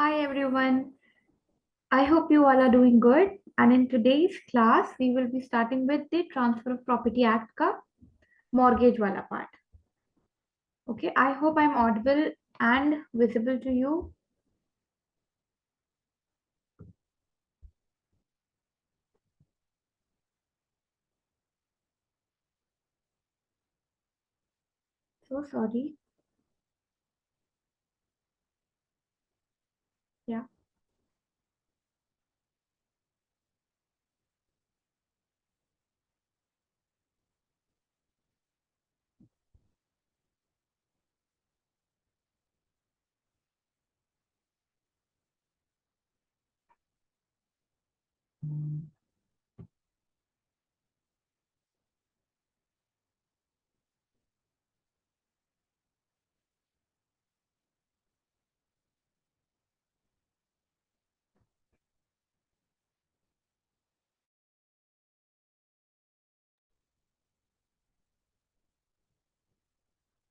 Hi everyone. I hope you all are doing good. And in today's class, we will be starting with the Transfer of Property Act का mortgage वाला part. Okay, I hope I'm audible and visible to you. So sorry. Yeah.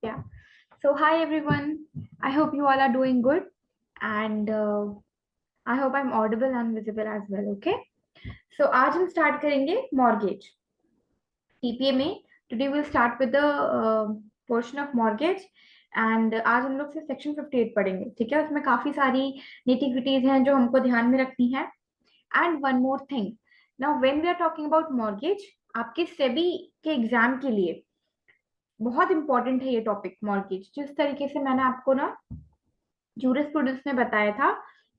Yeah. So hi everyone. I hope you all are doing good, and I hope I'm audible and visible as well. Okay. So आज हम start करेंगे mortgage. TPA में today will start with the portion of mortgage and आज हम लोग से section 58 पढ़ेंगे। ठीक है, उसमें काफी सारी नेटिविटीज हैं जो हमको ध्यान में रखनी है। And one more thing, now when we are talking about mortgage, आपके सेबी के एग्जाम के लिए बहुत इंपॉर्टेंट है ये टॉपिक मॉर्गेज। जिस तरीके से मैंने आपको ना जूरिस्प्रूडेंस में बताया था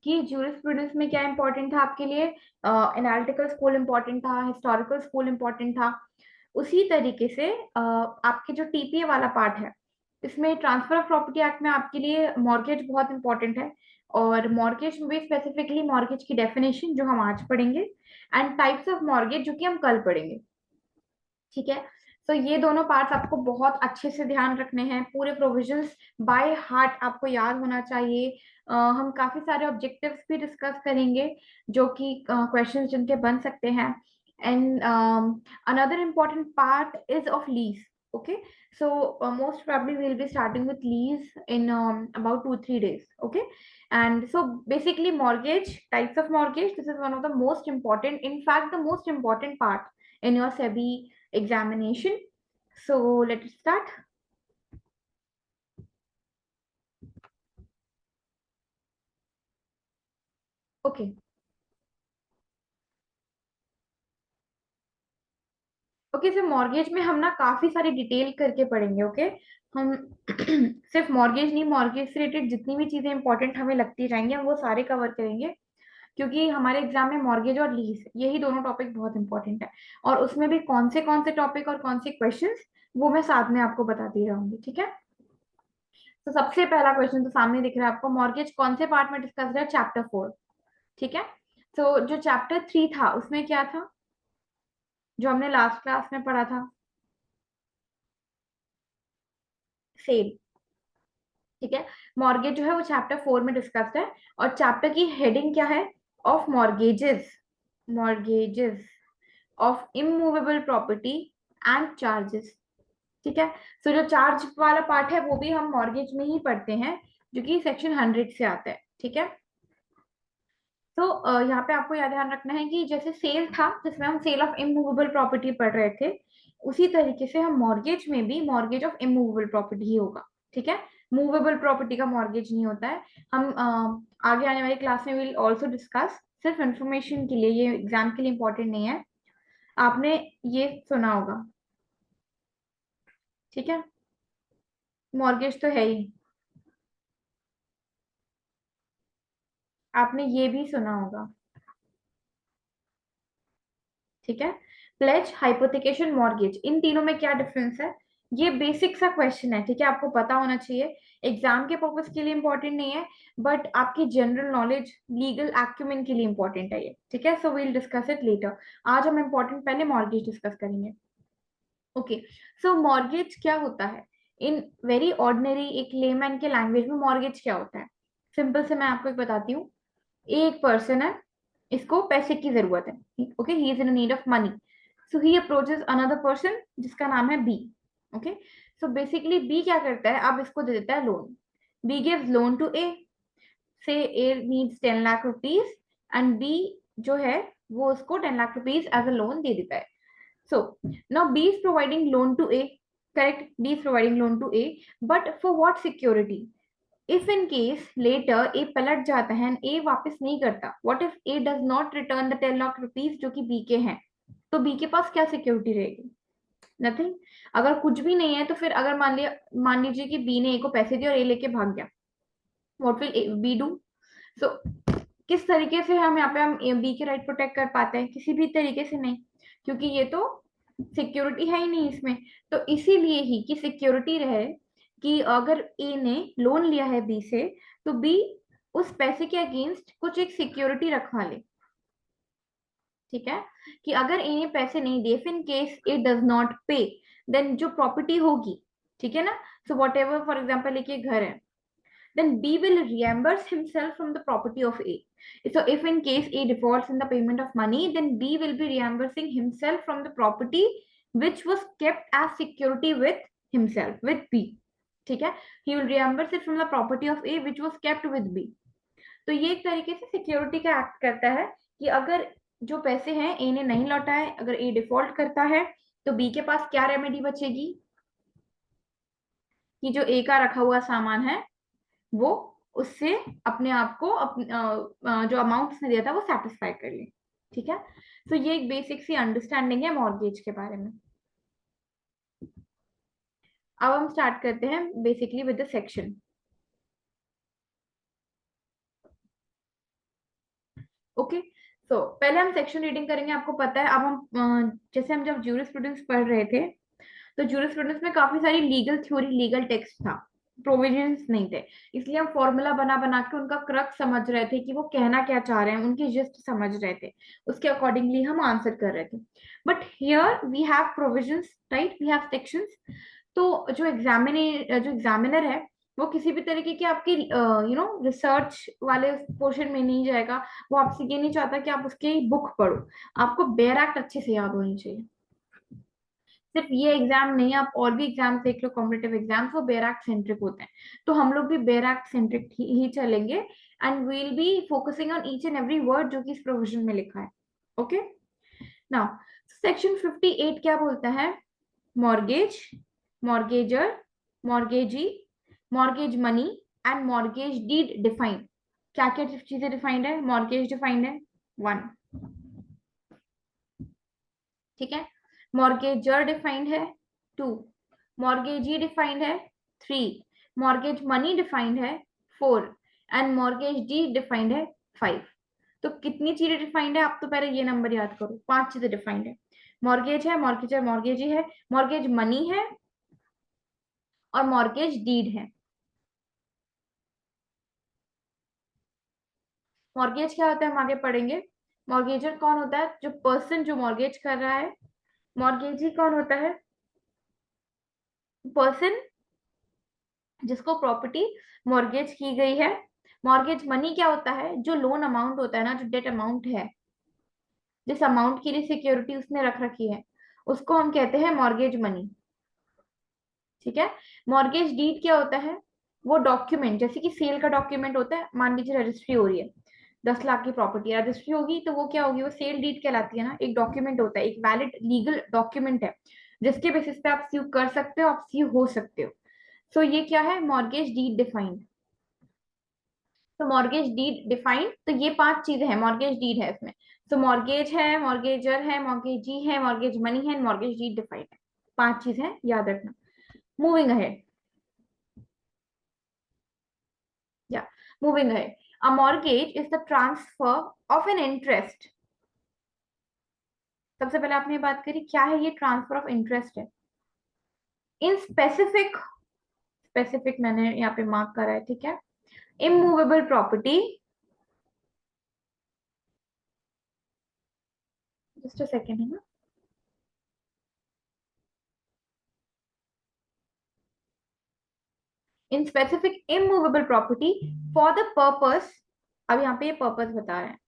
कि जूरिस्प्रूडेंस में क्या इंपॉर्टेंट था आपके लिए, एनालिटिकल स्कूल इंपॉर्टेंट था, हिस्टोरिकल स्कूल इंपॉर्टेंट था, उसी तरीके से आपके जो टीपीए वाला पार्ट है इसमें ट्रांसफर ऑफ प्रॉपर्टी एक्ट में आपके लिए मॉर्गेज बहुत इंपॉर्टेंट है। और मॉर्गेज में स्पेसिफिकली मॉर्गेज की डेफिनेशन जो हम आज पढ़ेंगे एंड टाइप्स ऑफ मॉर्गेज जो कि हम कल पढ़ेंगे। ठीक है, तो ये दोनों पार्ट्स आपको बहुत अच्छे से ध्यान रखने हैं। पूरे प्रोविजंस बाय हार्ट आपको याद होना चाहिए। हम काफी सारे ऑब्जेक्टिव्स भी डिस्कस करेंगे जो कि क्वेश्चंस जिनके बन सकते हैं। And another important part is of lease. Okay, so most probably we'll be starting with lease in about 2-3 days. Okay, and so basically mortgage, types of mortgage, this is one of the most important, in fact the most important part in your SEBI examination. So let's start. Okay. Okay, sir mortgage में हम ना काफी सारी detail करके पढ़ेंगे। Okay, हम सिर्फ mortgage नहीं, मॉर्गेज से रिलेटेड जितनी भी चीजें इंपॉर्टेंट हमें लगती रहेंगी हम वो सारे कवर करेंगे, क्योंकि हमारे एग्जाम में मॉर्गेज और लीज यही दोनों टॉपिक बहुत इंपॉर्टेंट है। और उसमें भी कौन से टॉपिक और कौन से क्वेश्चंस वो मैं साथ में आपको बताती रहूंगी। ठीक है, तो सबसे पहला क्वेश्चन तो सामने दिख रहा है आपको, मॉर्गेज कौन से पार्ट में डिस्कस है? चैप्टर 4। ठीक है, तो जो चैप्टर 3 था उसमें क्या था जो हमने लास्ट क्लास में पढ़ा था? सेल। ठीक है, मॉर्गेज जो है वो चैप्टर 4 में डिस्कस्ड है। और चैप्टर की हेडिंग क्या है? Of mortgages, mortgages of immovable property and charges. ठीक है, तो जो चार्ज वाला पार्ट है वो भी हम मॉर्गेज में ही पढ़ते हैं, जो कि सेक्शन 100 से आता है। ठीक है, तो यहाँ पे आपको यह ध्यान रखना है कि जैसे सेल था जिसमें हम सेल ऑफ इमूवेबल प्रॉपर्टी पढ़ रहे थे, उसी तरीके से हम मॉर्गेज में भी मॉर्गेज ऑफ इमूवेबल प्रॉपर्टी ही होगा। ठीक है, मूवेबल प्रॉपर्टी का मॉर्गेज नहीं होता है। हम आगे आने वाली क्लास में विल ऑल्सो डिस्कस। सिर्फ इंफॉर्मेशन के लिए, ये एग्जाम के लिए इंपॉर्टेंट नहीं है। आपने ये सुना होगा, ठीक है, मॉर्गेज तो है ही, आपने ये भी सुना होगा। ठीक है, प्लेज, हाइपोथिकेशन, मॉर्गेज, इन तीनों में क्या डिफरेंस है? ये बेसिक सा क्वेश्चन है। ठीक है, आपको पता होना चाहिए, एग्जाम के पर्पज के लिए इंपॉर्टेंट नहीं है, बट आपकी जनरल नॉलेज, लीगल एक्यूमेन के लिए इंपॉर्टेंट है ये। ठीक है, so we'll discuss it later. आज हम इंपॉर्टेंट पहले मॉर्गेज डिस्कस करेंगे। ओके, सो मॉर्गेज क्या होता है? इन वेरी ऑर्डिनरी एक लेमैन के लैंग्वेज में मॉर्गेज क्या होता है? सिंपल से मैं आपको एक बताती हूँ। एक पर्सन है, इसको पैसे की जरूरत है। Okay, he is in need of money, so he approaches another person जिसका नाम है B. Okay, so basically B क्या करता है, अब इसको दे देता है loan. B gives loan to A. Say A needs 10 lakh rupees and B जो है वो उसको 10 lakh rupees as a loan दे देता है. So now B is providing loan to A, correct? B is providing loan to A, but for what security? If in case later A पलट जाता है and A वापस नहीं करता, what if A does not return the 10 lakh rupees जो कि B के हैं, तो B के पास क्या सिक्योरिटी रहेगी? नथिंग. अगर कुछ भी नहीं है तो फिर अगर मान लीजिए कि B ने A को पैसे दिए और A लेके भाग गया, what will B do? So किस तरीके से हम यहाँ पे हम बी के राइट प्रोटेक्ट कर पाते हैं? किसी भी तरीके से नहीं, क्योंकि ये तो सिक्योरिटी है ही नहीं इसमें. तो इसीलिए ही कि सिक्योरिटी रहे कि अगर ए ने लोन लिया है बी से, तो बी उस पैसे के अगेंस्ट कुछ एक सिक्योरिटी रखवा ले. ठीक है, कि अगर ए ने पैसे नहीं दिए, in case A does not पे, देन जो प्रॉपर्टी होगी, ठीक है ना, so what ever, for example एक घर है, then B will reimburse himself from the property of A. So if in case A defaults in the payment of money, then B will be reimbursing himself from the property which was kept as security with himself, with B. ठीक है, he will reimburse it from the property of A which was kept with B. तो ये एक तरीके से security का act करता है कि अगर जो पैसे हैं ए ने नहीं लौटाए, अगर ए डिफॉल्ट करता है, तो बी के पास क्या रेमेडी बचेगी कि जो ए का रखा हुआ सामान है वो उससे अपने आप को जो अमाउंट उसने दिया था वो सेटिस्फाई कर ले. ठीक है, तो ये एक बेसिक सी अंडरस्टैंडिंग है मॉर्गेज के बारे में. अब हम स्टार्ट करते हैं basically with the section. Okay, so पहले हम सेक्शन रीडिंग करेंगे. आपको पता है अब हम जैसे हम जब ज्यूरिस्प्रूडेंस पढ़ रहे थे, तो ज्यूरिस्प्रूडेंस में काफी सारी लीगल थ्योरी, लीगल टेक्स्ट था, प्रोविजंस नहीं थे. इसलिए हम फॉर्मूला बना बना के उनका क्रक्स समझ रहे थे कि वो कहना क्या चाह रहे हैं, उनकी जिस्ट समझ रहे थे, उसके अकॉर्डिंगली हम आंसर कर रहे थे. But here we have provisions, right, we have sections. तो जो एग्जामिनर है वो किसी भी तरीके की आपकी रिसर्च वाले पोर्शन में नहीं जाएगा. वो आपसे ये नहीं चाहता कि आप उसकी बुक पढ़ो, आपको बेयर एक्ट अच्छे से याद होनी चाहिए. सिर्फ ये एग्जाम नहीं, आप और भी एग्जाम देख लो, कॉम्पिटेटिव एग्जाम्स, वो बेयर एक्ट सेंट्रिक होते हैं. तो हम लोग भी बेयर एक्ट सेंट्रिक ही चलेंगे and we will be focusing on each and every word जो कि इस प्रोविजन में लिखा है. ओके, नाउ सेक्शन 58 क्या बोलता है? Mortgage, mortgagor, mortgagee, mortgage money and mortgage deed defined. क्या क्या चीजें डिफाइंड है? मॉर्गेज डिफाइंड है 1, ठीक है, मॉर्गेजर डिफाइंड है 2, मॉर्गेजी डिफाइंड है 3, मॉर्गेज मनी डिफाइंड है 4 एंड मॉर्गेज डीड डिफाइंड है 5. तो कितनी चीजें डिफाइंड है? आप तो पहले ये नंबर याद करो. 5 चीजें डिफाइंड है. मॉर्गेज है, मॉर्गेजर, मॉर्गेजी है, मॉर्गेज मनी है और मॉर्गेज डीड है. मॉर्गेज क्या होता है हम आगे पढ़ेंगे. मॉर्गेजर कौन होता है? जो पर्सन जो मॉर्गेज कर रहा है. मॉर्गेजी कौन होता है? पर्सन जिसको प्रॉपर्टी मॉर्गेज की गई है. मॉर्गेज मनी क्या होता है? जो लोन अमाउंट होता है ना, जो डेट अमाउंट है, जिस अमाउंट के लिए सिक्योरिटी उसने रख रखी है, उसको हम कहते हैं मॉर्गेज मनी. ठीक है, मॉर्गेज डीड क्या होता है? वो डॉक्यूमेंट, जैसे कि सेल का डॉक्यूमेंट होता है. मान लीजिए रजिस्ट्री हो रही है, 10 लाख की प्रॉपर्टी रजिस्ट्री होगी, तो वो क्या होगी? वो सेल डीड कहलाती है ना. एक डॉक्यूमेंट होता है, एक वैलिड लीगल डॉक्यूमेंट है जिसके बेसिस पे आप स्यू कर सकते हो, आप स्यू हो सकते हो. सो ये क्या है? Mortgage deed defined. तो मॉर्गेज डीड डिफाइंड, तो ये 5 चीजें हैं, मॉर्गेज डीड है इसमें. तो मॉर्गेज है, मॉर्गेजर है, मॉर्गेजी है, मॉर्गेज मनी है, मॉर्गेज डीड डिफाइंड है. 5 चीज है, याद रखना. मूविंग अहेड, या moving ahead, a mortgage is the transfer of an interest. सबसे पहले आपने बात करी क्या है? ये ट्रांसफर ऑफ इंटरेस्ट है इन स्पेसिफिक, स्पेसिफिक मैंने यहाँ पे मार्क करा है, ठीक है. Immovable property, just a second है ना. In specific immovable property for the purpose, अब यहाँ पे ये पर्पस बता रहे हैं,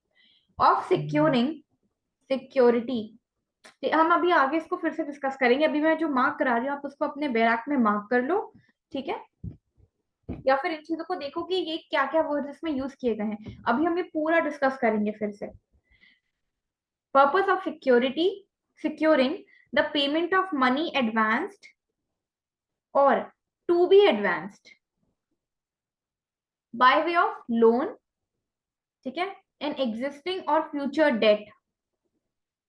ऑफ सिक्योरिंग, सिक्योरिटी. हम अभी आगे इसको फिर से डिस्कस करेंगे. अभी मैं जो मार्क करा रही हूँ आप उसको अपने बैराक में मार्क कर लो, ठीक है. या फिर इन चीजों को देखो कि ये क्या क्या वर्ड्स इसमें यूज किए गए हैं। अभी हम ये पूरा डिस्कस करेंगे फिर से। Purpose of security, securing the payment of money advanced or to be advanced by way of loan, ठीक है, an existing or future debt,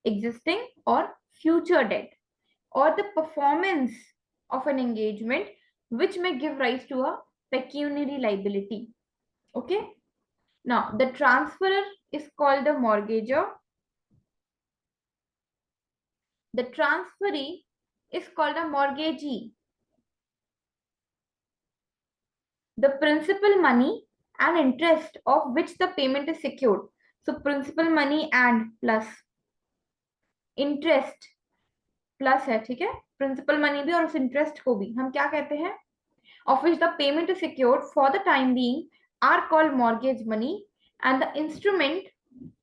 existing or future debt, or the performance of an engagement which may give rise to a pecuniary liability. Okay, now the transferor is called the mortgagor, the transferee is called a mortgagee. The principal money and interest of which the payment is secured. So principal money and plus interest plus है, ठीक है, principal money भी और उस interest को भी हम क्या कहते हैं, of which the payment is secured for the time being are called mortgage money, and the instrument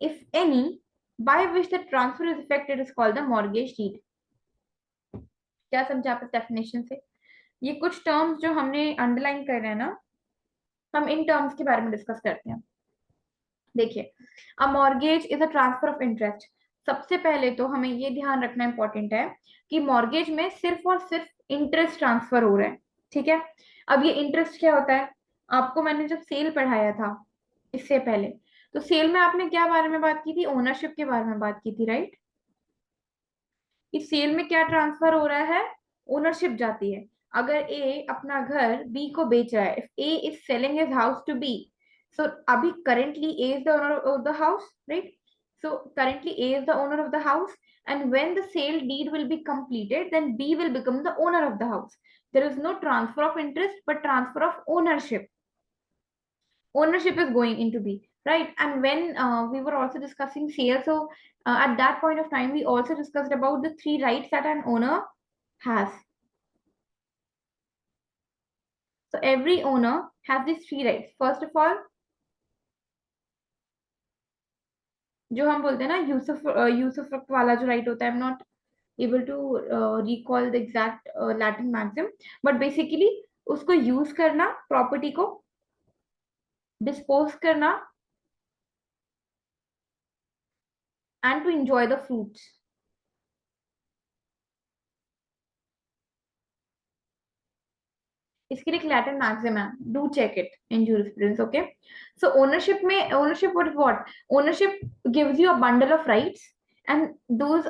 if any by which the transfer is effected is called the mortgage deed. क्या समझा आप इस डेफिनेशन से? ये कुछ terms जो हमने underline कर रहे हैं ना, हम इन टर्म्स के बारे में डिस्कस करते हैं। देखिए, a mortgage is a transfer of interest. सबसे पहले तो हमें ये ध्यान रखना इंपॉर्टेंट है कि मॉर्गेज में सिर्फ और सिर्फ इंटरेस्ट ट्रांसफर हो रहा है, ठीक है। अब ये इंटरेस्ट क्या होता है, आपको मैंने जब सेल पढ़ाया था इससे पहले, तो सेल में आपने क्या बारे में बात की थी, ओनरशिप के बारे में बात की थी, राइट। इस सेल में क्या ट्रांसफर हो रहा है, ओनरशिप जाती है। अगर ए अपना घर बी को बेच रहा है, if A is selling his house to B, so abhi currently A is the owner of the house, right? So currently A is the owner of the house, and when the sale deed will be completed, then B will become the owner of the house. There is no transfer of interest but transfer of ownership. Ownership is going into B, right? And when we were also discussing sale, so at that point of time we also discussed about the three rights that an owner has. So every owner has these three rights. First of all, जो हम बोलते हैं ना यूसुफ यूसुफ वाला जो right होता है, I am not able to recall the exact Latin maxim, but basically उसको यूज करना, प्रॉपर्टी को डिस्पोज करना, and to enjoy the fruits. इसके लिए एक लैटिन मैक्सिम है, do check it in jurisprudence, okay. So ownership में, ownership what, ownership gives you a bundle of rights, and those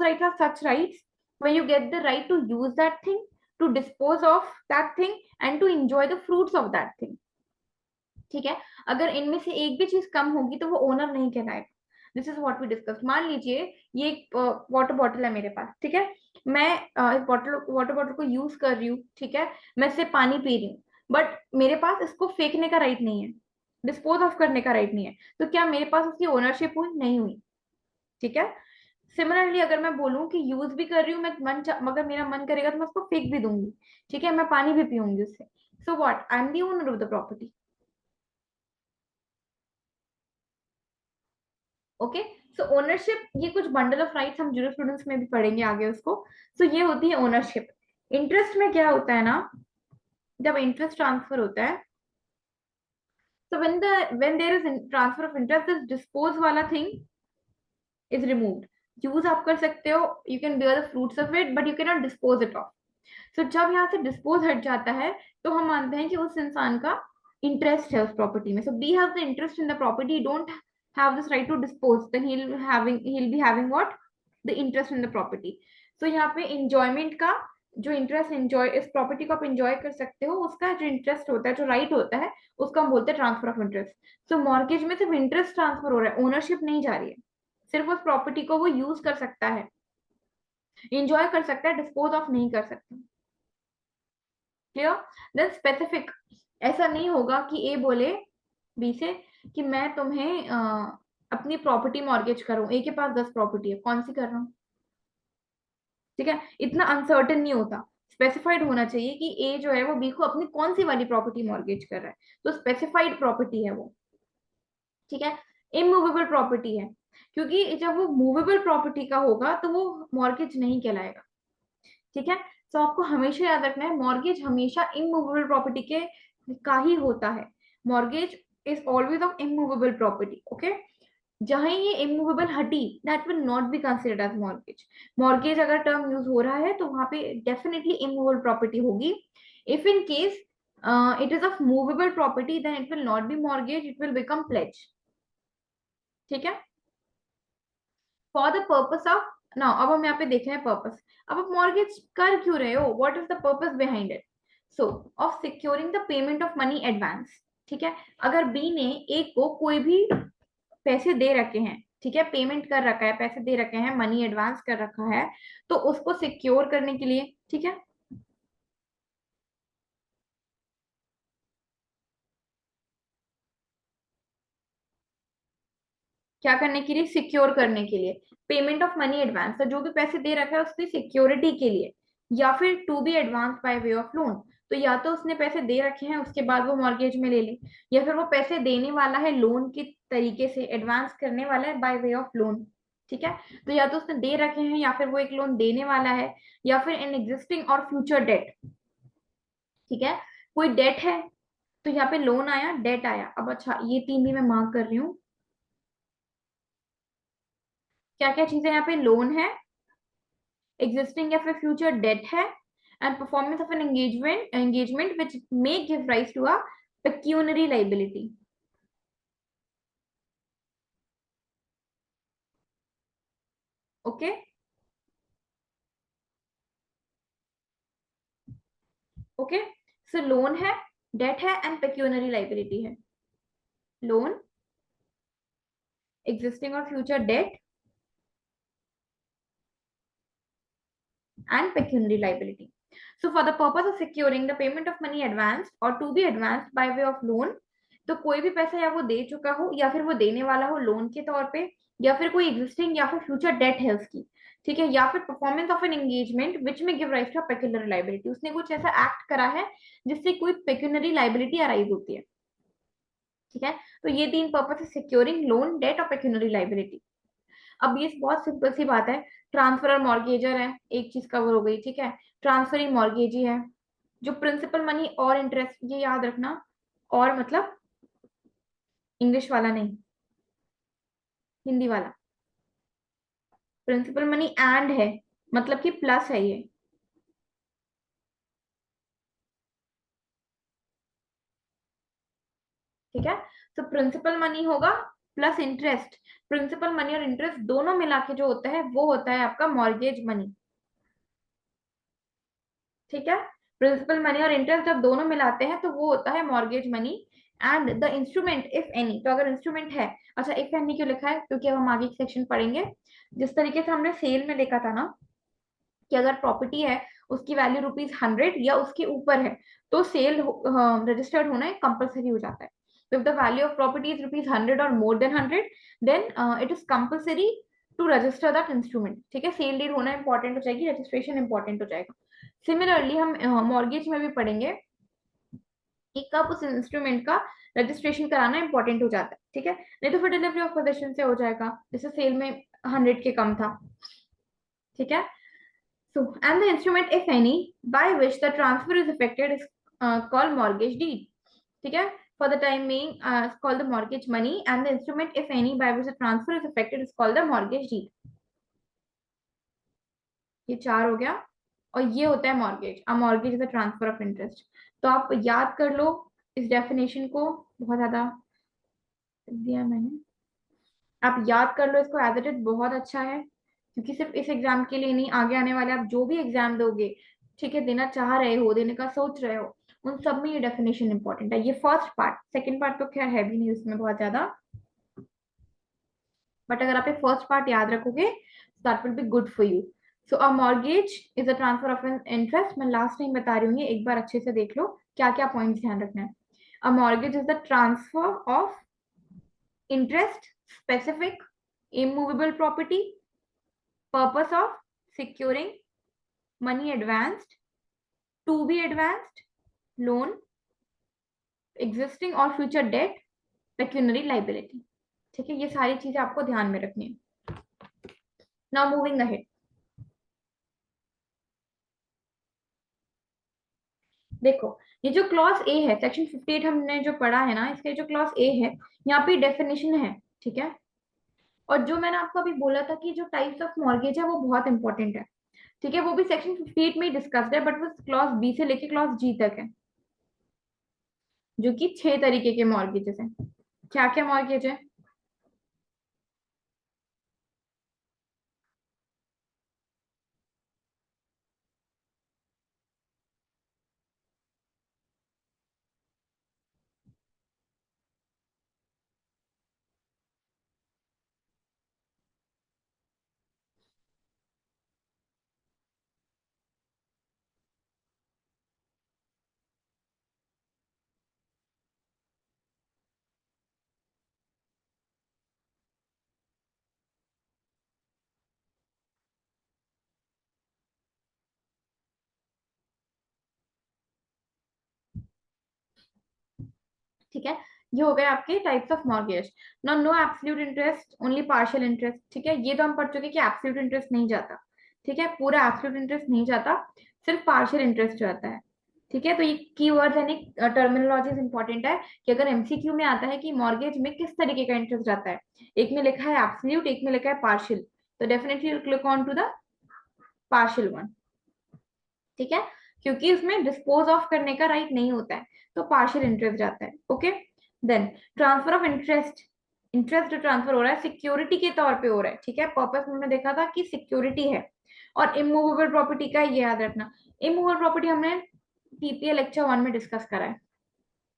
rights are such rights where you get the right to use that thing, to dispose of that thing, and to enjoy the fruits of that thing, ठीक है। अगर इनमें से एक भी चीज कम होगी तो वो ओनर नहीं कहलाएगा। This is what we discuss. मान लीजिए ये एक वाटर बॉटल है मेरे पास, ठीक है, मैं इस वाटर बॉटल को यूज कर रही हूँ, ठीक है, मैं इससे पानी पी रही हूँ, बट मेरे पास इसको फेंकने का राइट नहीं है, डिस्पोज ऑफ करने का राइट नहीं है, तो क्या मेरे पास उसकी ओनरशिप हुई? नहीं हुई, ठीक है। सिमिलरली अगर मैं बोलूँ कि यूज भी कर रही हूँ मैं, मगर मेरा मन करेगा तो मैं उसको फेंक भी दूंगी, ठीक है, मैं पानी भी पीऊंगी उससे, so what, I am the owner of the property, okay. So ownership, ये कुछ बंडल ऑफ राइट्स हम जूरिस्प्रूडेंस में भी पढ़ेंगे आगे उसको। सो ये होती है ओनरशिप। इंटरेस्ट में क्या होता है ना, जब इंटरेस्ट ट्रांसफर होता है, so when there is transfer of interest, this dispose वाला thing is removed. यूज आप कर सकते हो, you can bear the fruits of it, but you cannot dispose it off. So जब यहाँ से डिस्पोज हट जाता है, तो हम मानते हैं कि उस इंसान का इंटरेस्ट है उस प्रॉपर्टी में। So B has the interest in the property, don't have this right to dispose, then he'll be having what, the interest in the property. So यहाँ पे enjoyment का जो इंटरेस्ट, एंजॉय, इस प्रॉपर्टी को आप एंजॉय कर सकते हो, उसका जो इंटरेस्ट होता है, जो राइट होता है, उसको हम बोलते हैं transfer of interest. So mortgage में सिर्फ इंटरेस्ट ट्रांसफर हो रहा है, ओनरशिप नहीं जा रही है। सिर्फ उस प्रॉपर्टी को वो यूज कर सकता है, एंजॉय कर सकता है, डिस्पोज ऑफ नहीं कर सकता। क्लियर? देन स्पेसिफिक, ऐसा नहीं होगा कि ए बोले बी से कि मैं तुम्हें अपनी प्रॉपर्टी मॉर्गेज करूं, ए के पास 10 प्रॉपर्टी है, कौन सी कर रहा हूँ, ठीक है, इतना अनसर्टेन नहीं होता। स्पेसिफाइड होना चाहिए कि ए जो है वो बी को अपनी कौन सी वाली प्रॉपर्टी मॉर्गेज कर रहा है, तो स्पेसिफाइड प्रॉपर्टी है वो, ठीक है। इमूवेबल प्रॉपर्टी है, क्योंकि जब वो मूवेबल प्रॉपर्टी का होगा तो वो मॉर्गेज नहीं कहलाएगा, ठीक है। तो आपको हमेशा याद रखना है, मॉर्गेज हमेशा इमूवेबल प्रॉपर्टी के का ही होता है। Mortgage is always of immovable property, okay. जहां ये इमूवेबल हटी, that will not be considered as mortgage. Mortgage अगर टर्म यूज हो रहा है तो वहां पे डेफिनेटली इमूवेबल प्रॉपर्टी होगी। If in case it is of movable property, then it will not be mortgage, it will become pledge. ठीक है। For the purpose of, now अब हम यहाँ पे देख रहे हैं पर्पस। अब आप मॉर्गेज कर क्यों रहे हो, what is the purpose behind it? So of securing the payment of money advance. ठीक है। अगर बी ने ए को कोई भी पैसे दे रखे हैं, ठीक है, पेमेंट कर रखा है, पैसे दे रखे हैं, मनी एडवांस कर रखा है, तो उसको सिक्योर करने के लिए, ठीक है, क्या करने के लिए? सिक्योर करने के लिए। पेमेंट ऑफ मनी एडवांस, तो जो भी पैसे दे रखा है उसकी सिक्योरिटी के लिए, या फिर to be advance by way of loan. तो या तो उसने पैसे दे रखे हैं उसके बाद वो मॉर्गेज में ले ले, या फिर वो पैसे देने वाला है लोन के तरीके से, एडवांस करने वाला है बाय वे ऑफ लोन। ठीक है। तो या तो उसने दे रखे हैं, या फिर वो एक लोन देने वाला है, या फिर इन एग्जिस्टिंग और फ्यूचर डेट। ठीक है। कोई डेट है तो यहाँ पे लोन आया, डेट आया। अब अच्छा, ये तीन भी मैं मार्क कर रही हूँ। क्या क्या चीजें यहाँ पे? लोन है, एग्जिस्टिंग या फिर फ्यूचर डेट है, and performance of an engagement which may give rise to a pecuniary liability. Okay. Okay. So loan है, डेट है, एंड पेक्यूनरी लाइबिलिटी है। लोन, एग्जिस्टिंग और future debt, and pecuniary liability. So for the purpose of securing the payment of money advanced or to be advanced by way of loan, तो कोई भी पैसा या वो दे चुका हो, या फिर वो देने वाला हो लोन के तौर पे, या फिर कोई एग्जिस्टिंग या फिर फ्यूचर डेट है उसकी, ठीक है, या फिर performance of an engagement which में give rise to pecuniary liability, उसने कुछ ऐसा एक्ट करा है जिससे कोई पेक्यूनरी लाइबिलिटी अराइज होती है। ठीक है। तो ये तीन पर्पस है, सिक्योरिंग, लोन, डेट और पेक्यूनरी लाइबिलिटी। अब ये बहुत सिंपल सी बात है, ट्रांसफर और मॉर्गेजर है, एक चीज कवर हो गई। ठीक है। ट्रांसफर ही मॉर्गेज ही है। जो प्रिंसिपल मनी और इंटरेस्ट, ये याद रखना, और मतलब इंग्लिश वाला नहीं, हिंदी वाला। प्रिंसिपल मनी एंड है, मतलब कि प्लस है ये। ठीक है। तो प्रिंसिपल मनी होगा प्लस इंटरेस्ट। प्रिंसिपल मनी और इंटरेस्ट दोनों मिला के जो होता है वो होता है आपका मॉर्गेज मनी। ठीक है। प्रिंसिपल मनी और इंटरेस्ट जब दोनों मिलाते हैं तो वो होता है mortgage money. And the instrument if any, तो अगर इंस्ट्रूमेंट है, अच्छा इफ एनी क्यों लिखा है, क्योंकि अब हम आगे सेक्शन पढ़ेंगे। जिस तरीके से हमने सेल में देखा था ना, कि अगर प्रॉपर्टी है, उसकी वैल्यू ₹100 या उसके ऊपर है, तो सेल रजिस्टर्ड होना कंपलसरी हो जाता है। तो if the value of property is ₹100 or more than 100, then it is compulsory to register that instrument. ठीक है। सेल डीड होना इंपॉर्टेंट हो जाएगी, रजिस्ट्रेशन इंपॉर्टेंट हो जाएगा। सिमिलरली हम मॉर्गेज में भी पढ़ेंगे कि कब उस इंस्ट्रूमेंट का रजिस्ट्रेशन कराना इंपॉर्टेंट हो जाता है। ठीक है। नहीं तो फिर डिलीवरी ऑफ पोजेशन से हो जाएगा, जैसे सेल में 100 के कम था। ठीक है। So, and the instrument, if any, by which the transfer is effected is called mortgage deed. ठीक है। For the time being, it's called the mortgage money, and the instrument, if any, by which the transfer is effected is called the mortgage deed. ये चार हो गया। और ये होता है mortgage. A mortgage is a transfer of interest. तो आप याद कर लो इस डेफिनेशन को, बहुत ज्यादा दिया मैंने, आप याद कर लो इसको एज इट इज, बहुत अच्छा है। क्योंकि सिर्फ इस एग्जाम के लिए नहीं, आगे आने वाले आप जो भी एग्जाम दोगे, ठीक है, देना चाह रहे हो, देने का सोच रहे हो, उन सब में ये डेफिनेशन इंपॉर्टेंट है। ये फर्स्ट पार्ट, सेकंड पार्ट तो खैर है भी नहीं उसमें बहुत ज्यादा, बट अगर आप ये फर्स्ट पार्ट याद रखोगे, that will be good for you. So a mortgage is a transfer of an interest. मैं लास्ट टाइम बता रही हूँ, ये एक बार अच्छे से देख लो क्या क्या पॉइंट्स ध्यान रखना है। A mortgage is the transfer of interest, specific, immovable property, purpose of securing money advanced, to be advanced, loan, existing और future debt, pecuniary liability। ठीक है। ये सारी चीजें आपको ध्यान में रखनी है। नाउ मूविंग अहेड, देखो ये जो क्लॉज ए है, सेक्शन 58 हमने जो पढ़ा है ना, इसके जो क्लॉज ए है, यहाँ पे डेफिनेशन है, ठीक है। और जो मैंने आपको अभी बोला था कि जो टाइप्स ऑफ मॉर्गेज है वो बहुत इंपॉर्टेंट है, ठीक है, वो भी सेक्शन 58 में ही डिस्कस्ड है, बट वो क्लॉज बी से लेके क्लॉज जी तक है, जो कि 6 तरीके के मॉर्गेजेस हैं। क्या क्या मॉर्गेज है? ठीक है, ये हो गए आपके types of mortgage. No, no absolute interest, only partial interest, ठीक है, ये तो हम पढ़ चुके कि एब्सोल्यूट इंटरेस्ट नहीं जाता, ठीक है, पूरा एब्सोल्यूट इंटरेस्ट नहीं जाता, सिर्फ पार्शियल इंटरेस्ट जाता है, ठीक है। तो ये कीवर्ड्स यानी टर्मिनोलॉजीज इंपॉर्टेंट है कि अगर एमसीक्यू में आता है कि मॉर्गेज में किस तरीके का इंटरेस्ट जाता है, एक में लिखा है एब्सोल्यूट, एक में लिखा है पार्शियल, तो definitely click on to the partial one, ठीक है, क्योंकि उसमें डिस्पोज ऑफ करने का राइट नहीं होता है, तो पार्शियल इंटरेस्ट जाता है, okay. Then transfer of interest, interest जो ट्रांसफर हो रहा है सिक्योरिटी के तौर पे हो रहा है, ठीक है, पर्पस में हमने देखा था कि सिक्योरिटी है। और इमूवेबल प्रॉपर्टी का ये याद रखना, इमूवेबल प्रॉपर्टी हमने पीपीए लेक्चर 1 में डिस्कस करा है।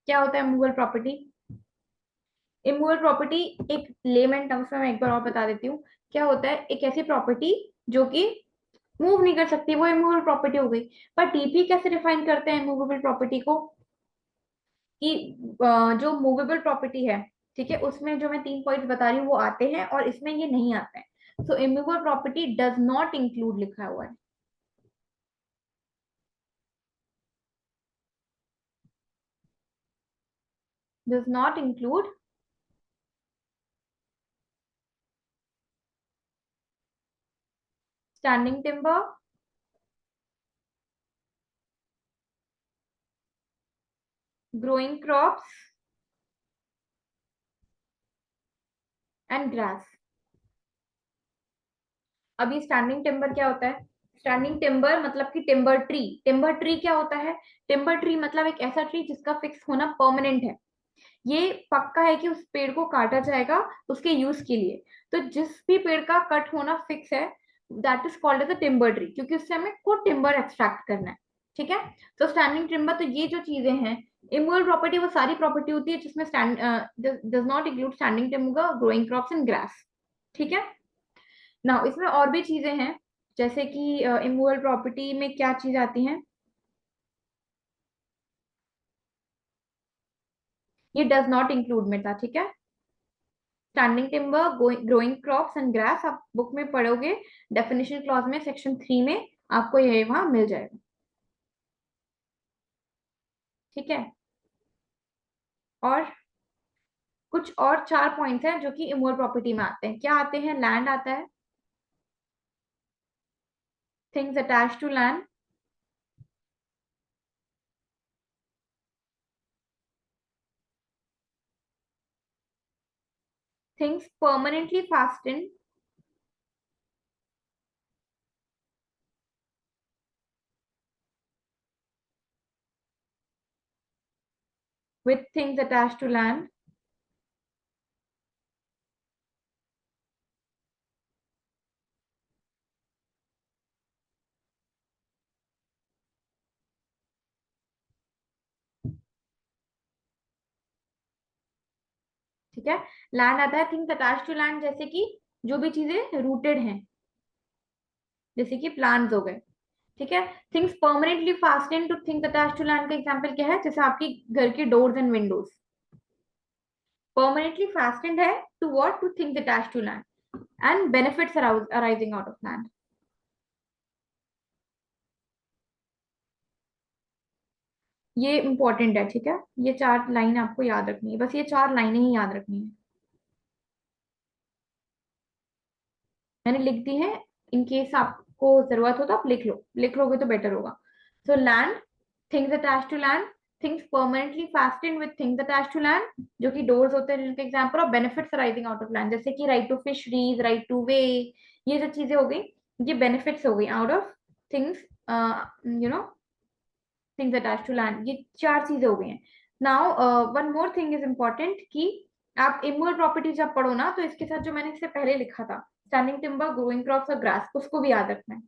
क्या होता है इमूवेबल प्रॉपर्टी? इमूवेबल प्रॉपर्टी एक लेमन टर्म्स में मैं एक बार और बता देती हूँ, क्या होता है, एक ऐसी प्रॉपर्टी जो कि मूव नहीं कर सकती, वो इमूवेबल प्रॉपर्टी हो गई। पर टीपी कैसे डिफाइन करते हैं इमूवेबल प्रॉपर्टी को, कि जो मूवेबल प्रॉपर्टी है, ठीक है, उसमें जो मैं 3 पॉइंट्स बता रही हूँ वो आते हैं और इसमें ये नहीं आते हैं। So immovable property does not include लिखा हुआ है, does not include standing timber, growing crops and grass. अभी स्टैंडिंग टिम्बर क्या होता है? स्टैंडिंग टिम्बर मतलब कि टिम्बर ट्री, टिम्बर ट्री क्या होता है? टिम्बर ट्री मतलब एक ऐसा ट्री जिसका फिक्स होना परमानेंट है, ये पक्का है कि उस पेड़ को काटा जाएगा उसके यूज के लिए। तो जिस भी पेड़ का कट होना फिक्स है, that is called as a timber tree, क्योंकि उससे हमें खुद टिम्बर एक्सट्रैक्ट करना है, ठीक है। तो स्टैंडिंग टिम्बर, तो ये जो चीजें हैं, इमूवेबल प्रॉपर्टी वो सारी प्रॉपर्टी होती है जिसमें stand does not include standing timber, growing crops and grass, ठीक है ना। इसमें और भी चीजें हैं, जैसे कि इमूवेबल प्रॉपर्टी में क्या चीज आती है, ये डज नॉट इंक्लूड में था, ठीक है। Standing timber, growing crops and grass आप बुक में पढ़ोगे, डेफिनेशन क्लॉज में सेक्शन 3 में आपको ये वहां मिल जाएगा, ठीक है। और कुछ और 4 पॉइंट्स हैं जो कि इमोरल प्रॉपर्टी में आते हैं, क्या आते हैं? लैंड आता है, things attach to land, things permanently fasten with things attach to land, ठीक है। लैंड आता है, थिंग्स अटैच टू लैंड जैसे कि जो भी चीजें रूटेड हैं, जैसे कि प्लांट्स हो गए, ठीक है। Things permanently fasten to things attach to land का एग्जांपल क्या है? जैसे आपकी घर की doors and windows permanently fastened है to what? To things attached to land and benefits arising out of land. ये इंपॉर्टेंट है, ठीक है, ये 4 लाइन आपको याद रखनी है, बस ये 4 लाइनें ही याद रखनी है, मैंने लिख दी है, इन केस आपको जरूरत हो तो आप लिख लो, लिख लोगे तो बेटर होगा। So land, things attach to land, things permanently fastened with things attached to land, जो कि डोर्स होते हैं जिनके एग्जांपल, और benefits arising out of land, जैसे कि right to fisheries, right to way, ये जो चीजें हो गई ये बेनिफिट्स हो गई out of things, you know, things attached to land. ये चार चीजें हो गई हैं। Now one more thing is important कि आप इमूवेबल प्रॉपर्टी जब पढ़ो ना, तो इसके साथ जो मैंने इससे पहले लिखा था, स्टैंडिंग टिम्बर, ग्रोइंग क्रॉप्स और ग्रास, उसको भी याद रखना है।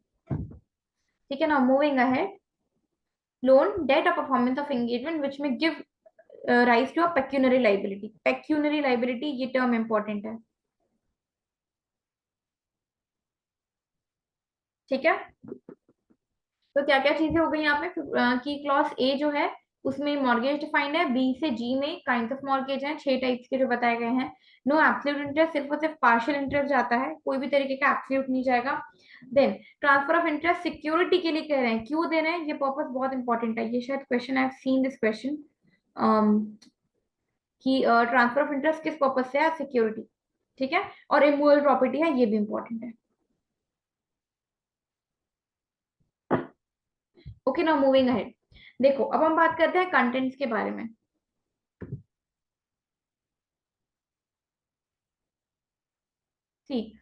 ठीक है ना, मूविंग अहेड, लोन, डेट और परफॉर्मेंस ऑफ एंगेजमेंट विच में give rise to a pecuniary liability. Pecuniary liability ये टर्म इंपॉर्टेंट है। ठीक है, तो क्या क्या चीजें हो गई यहाँ पे कि क्लॉज ए जो है उसमें मॉर्गेज डिफाइंड है, बी से जी में काइंड ऑफ मॉर्गेज है, 6 टाइप्स के जो बताए गए हैं। नो एब्सोल्यूट इंटरेस्ट, सिर्फ और सिर्फ पार्शियल इंटरेस्ट जाता है, कोई भी तरीके का एब्सोल्यूट नहीं जाएगा। Then transfer of interest security के लिए कह रहे हैं, क्यों दे रहे हैं, ये पर्पस बहुत इंपॉर्टेंट है, ये शायद question I have seen this question, कि ट्रांसफर ऑफ इंटरेस्ट किस पर्पस से है, सिक्योरिटी। ठीक है, और इमूवेबल प्रॉपर्टी है, ये भी इंपॉर्टेंट है। ओके, नाउ मूविंग अहेड, देखो अब हम बात करते हैं कंटेंट्स के बारे में। ठीक,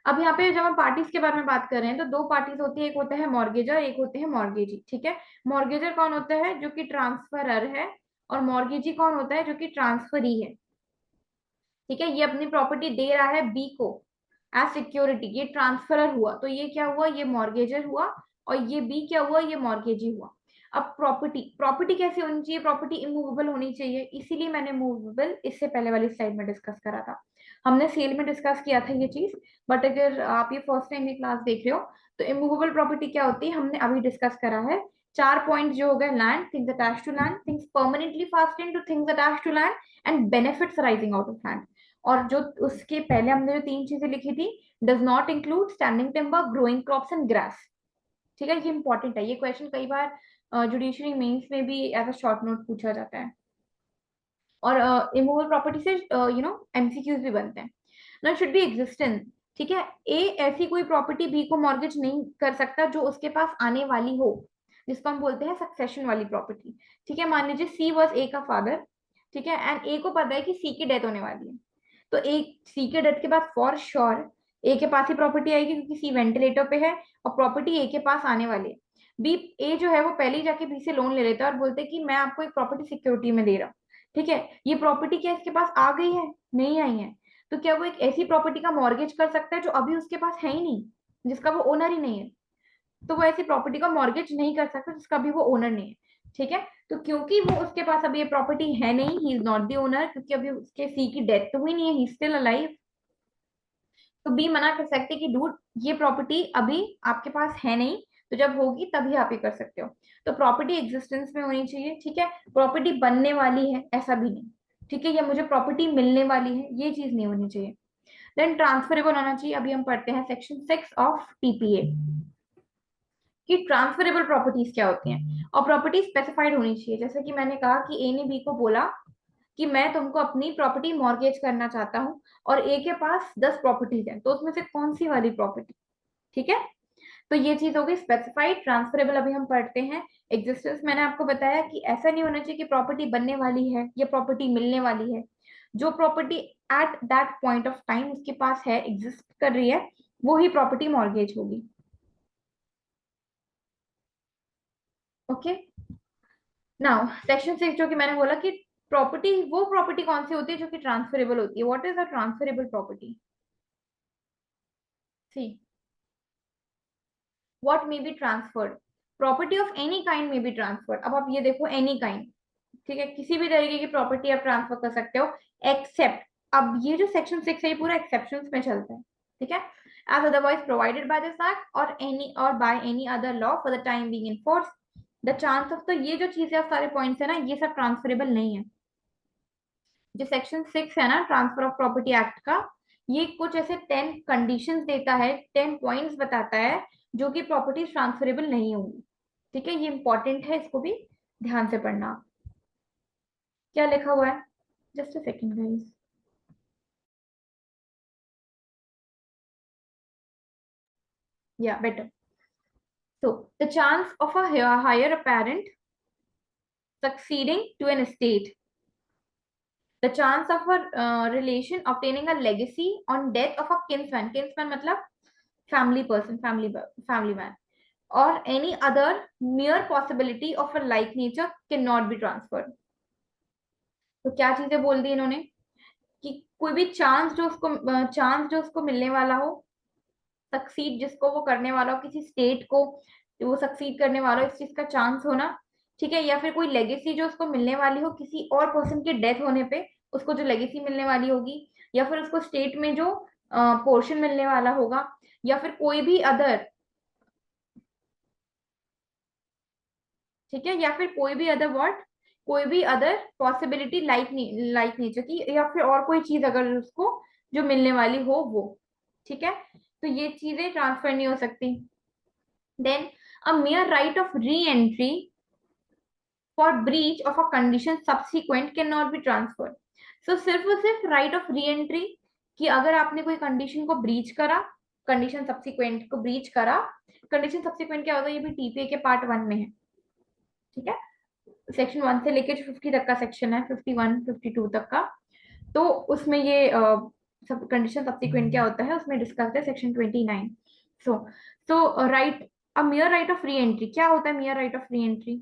अब यहाँ पे जब हम पार्टीज के बारे में बात कर रहे हैं तो दो पार्टीज होती है, एक होता है मॉर्गेजर, एक होते हैं मॉर्गेजी। ठीक है, मॉर्गेजर कौन होता है, जो कि ट्रांसफरर है, और मॉर्गेजी कौन होता है, जो कि ट्रांसफरी है। ठीक है, ये अपनी प्रॉपर्टी दे रहा है बी को एज सिक्योरिटी, ये ट्रांसफरर हुआ, तो ये क्या हुआ, ये मॉर्गेजर हुआ, और ये बी क्या हुआ, ये मॉर्गेजी हुआ। अब प्रॉपर्टी, प्रॉपर्टी कैसी होनी चाहिए, प्रॉपर्टी इमूवेबल होनी चाहिए, इसीलिए मैंने मूवेबल इससे पहले वाली स्लाइड में डिस्कस करा था। हमने सेल में डिस्कस किया था ये चीज, बट अगर आप ये फर्स्ट टाइम ये क्लास देख रहे हो, तो इमूवेबल प्रॉपर्टी क्या होती है हमने अभी डिस्कस करा है। 4 पॉइंट जो हो गए, land, things attached to land, things permanently fastened to things attached to land, and benefits arising out of land. और जो उसके पहले हमने जो 3 चीजें लिखी थी, does not include standing timber, growing crops and grass. ठीक है, ये इंपॉर्टेंट है, ये क्वेश्चन कई बार जुडिशरी मेंस में भी एज अ शॉर्ट नोट पूछा जाता है, और इमूवेबल प्रॉपर्टी से एमसीक्यूज भी बनते हैं। ना शुड बी एग्जिस्टेंस। ठीक है, ए ऐसी कोई प्रॉपर्टी बी को मॉर्गेज नहीं कर सकता जो उसके पास आने वाली हो, जिसको हम बोलते हैं सक्सेशन वाली प्रॉपर्टी। ठीक है, मान लीजिए सी वॉज ए का फादर, ठीक है, एंड ए को पता है कि सी की डेथ होने वाली है, तो ए, सी के डेथ के बाद फॉर श्योर ए के पास ही प्रॉपर्टी आएगी, क्योंकि सी वेंटिलेटर पे है और प्रॉपर्टी ए के पास आने वाली है। बी, ए जो है वो पहले ही जाके बी से लोन ले लेता है और बोलते हैं कि मैं आपको एक प्रॉपर्टी सिक्योरिटी में दे रहा हूँ। ठीक है, ये प्रॉपर्टी क्या इसके पास आ गई है, नहीं आई है, तो क्या वो एक ऐसी प्रॉपर्टी का मॉर्गेज कर सकता है जो अभी उसके पास है ही नहीं, जिसका वो ओनर ही नहीं है। तो वो ऐसी प्रॉपर्टी का मॉर्गेज नहीं कर सकता जिसका भी वो ओनर नहीं है। ठीक है, तो क्योंकि वो उसके पास अभी ये प्रॉपर्टी है नहीं, he is not the owner, क्योंकि अभी उसके सी की डेथ तो हुई नहीं है, ही स्टिल अलाइव, तो बी मना कर सकते कि डूड ये प्रॉपर्टी अभी आपके पास है नहीं, तो जब होगी तभी आप ये कर सकते हो। तो प्रॉपर्टी एग्जिस्टेंस में होनी चाहिए। ठीक है, प्रॉपर्टी बनने वाली है ऐसा भी नहीं। ठीक है, या मुझे प्रॉपर्टी मिलने वाली है, ये चीज नहीं होनी चाहिए। देन ट्रांसफरेबल होना चाहिए। अभी हम पढ़ते हैं सेक्शन 6 ऑफ टीपीए कि ट्रांसफरेबल प्रॉपर्टीज क्या होती हैं, और प्रॉपर्टी स्पेसिफाइड होनी चाहिए। जैसे कि मैंने कहा कि ए ने बी को बोला कि मैं तुमको अपनी प्रॉपर्टी मॉर्गेज करना चाहता हूँ, और ए के पास 10 प्रॉपर्टीज हैं, तो उसमें से कौन सी वाली प्रॉपर्टी। ठीक है, तो ये चीज होगी स्पेसिफाइड। ट्रांसफरेबल अभी हम पढ़ते हैं। एग्जिस्टेंस मैंने आपको बताया कि ऐसा नहीं होना चाहिए कि प्रॉपर्टी बनने वाली है या प्रॉपर्टी मिलने वाली है, जो property at that point of time उसके पास है, एग्जिस्ट कर रही है, वो ही प्रॉपर्टी मॉर्गेज होगी। ओके, नाउ सेक्शन 6, जो कि मैंने बोला कि प्रॉपर्टी, वो प्रॉपर्टी कौन सी होती है जो कि ट्रांसफरेबल होती है। What is a transferable property? See, what may be transferred, property of any kind may be transferred. अब आप ये देखो, एनी काइंड, ठीक है, किसी भी तरीके की प्रॉपर्टी आप ट्रांसफर कर सकते हो, एक्सेप्ट, अब ये जो सेक्शन 6 है ये पूरा एक्सेप्शन में चलता है। ठीक है, as otherwise provided by this act or any or by any other law for the time being in force, the chance of, तो ये जो चीजें सारे पॉइंट्स है ना, ये सब ट्रांसफरेबल नहीं है। जो सेक्शन 6 है ना ट्रांसफर ऑफ प्रॉपर्टी एक्ट का, ये कुछ ऐसे 10 कंडीशंस देता है, 10 पॉइंट्स बताता है जो कि प्रॉपर्टी ट्रांसफरेबल नहीं होंगी। ठीक है, ये इंपॉर्टेंट है, इसको भी ध्यान से पढ़ना। क्या लिखा हुआ है, जस्ट अ सेकेंड गाइस, या better, so the chance of a higher apparent succeeding to an estate, the chance of a relation obtaining a legacy on death of a kinsman, kinsman मतलब family person, family man, or any other mere possibility of a like nature cannot be transferred. तो क्या चीजें बोल दी इन्होंने कि कोई भी chance जो उसको मिलने वाला हो, सक्सीड जिसको वो करने वाला हो, किसी स्टेट को वो सक्सीड करने वाला हो, इस चीज का चांस होना, ठीक है, या फिर कोई लेगेसी जो उसको मिलने वाली हो किसी और पर्सन के डेथ होने पे, उसको जो लेगेसी मिलने वाली होगी, या फिर उसको स्टेट में जो पोर्शन मिलने वाला होगा, या फिर कोई भी अदर, ठीक है, या फिर कोई भी अदर वर्ड, कोई भी अदर पॉसिबिलिटी लाइक नेचर की, या फिर और कोई चीज अगर उसको जो मिलने वाली हो वो, ठीक है, तो ये चीजें ट्रांसफर नहीं हो सकती. Then a mere right of re entry for breach of a condition subsequent can not be transferred. So सिर्फ और सिर्फ राइट ऑफ री एंट्री, कि अगर आपने कोई कंडीशन को ब्रीच करा, कंडीशन सब्सिक्वेंट को ब्रीच करा, कंडीशन सब्सिक्वेंट क्या होता है, ये भी टीपीए के पार्ट 1 में है, ठीक है, सेक्शन 1 से लेके 50 तक का सेक्शन है, 51 52 तक का. तो उसमें ये सब कंडीशन सब्सिक्वेंट क्या होता है उसमें डिस्कस है section 29. So right, a mere right of re entry, क्या होता है mere right of re entry,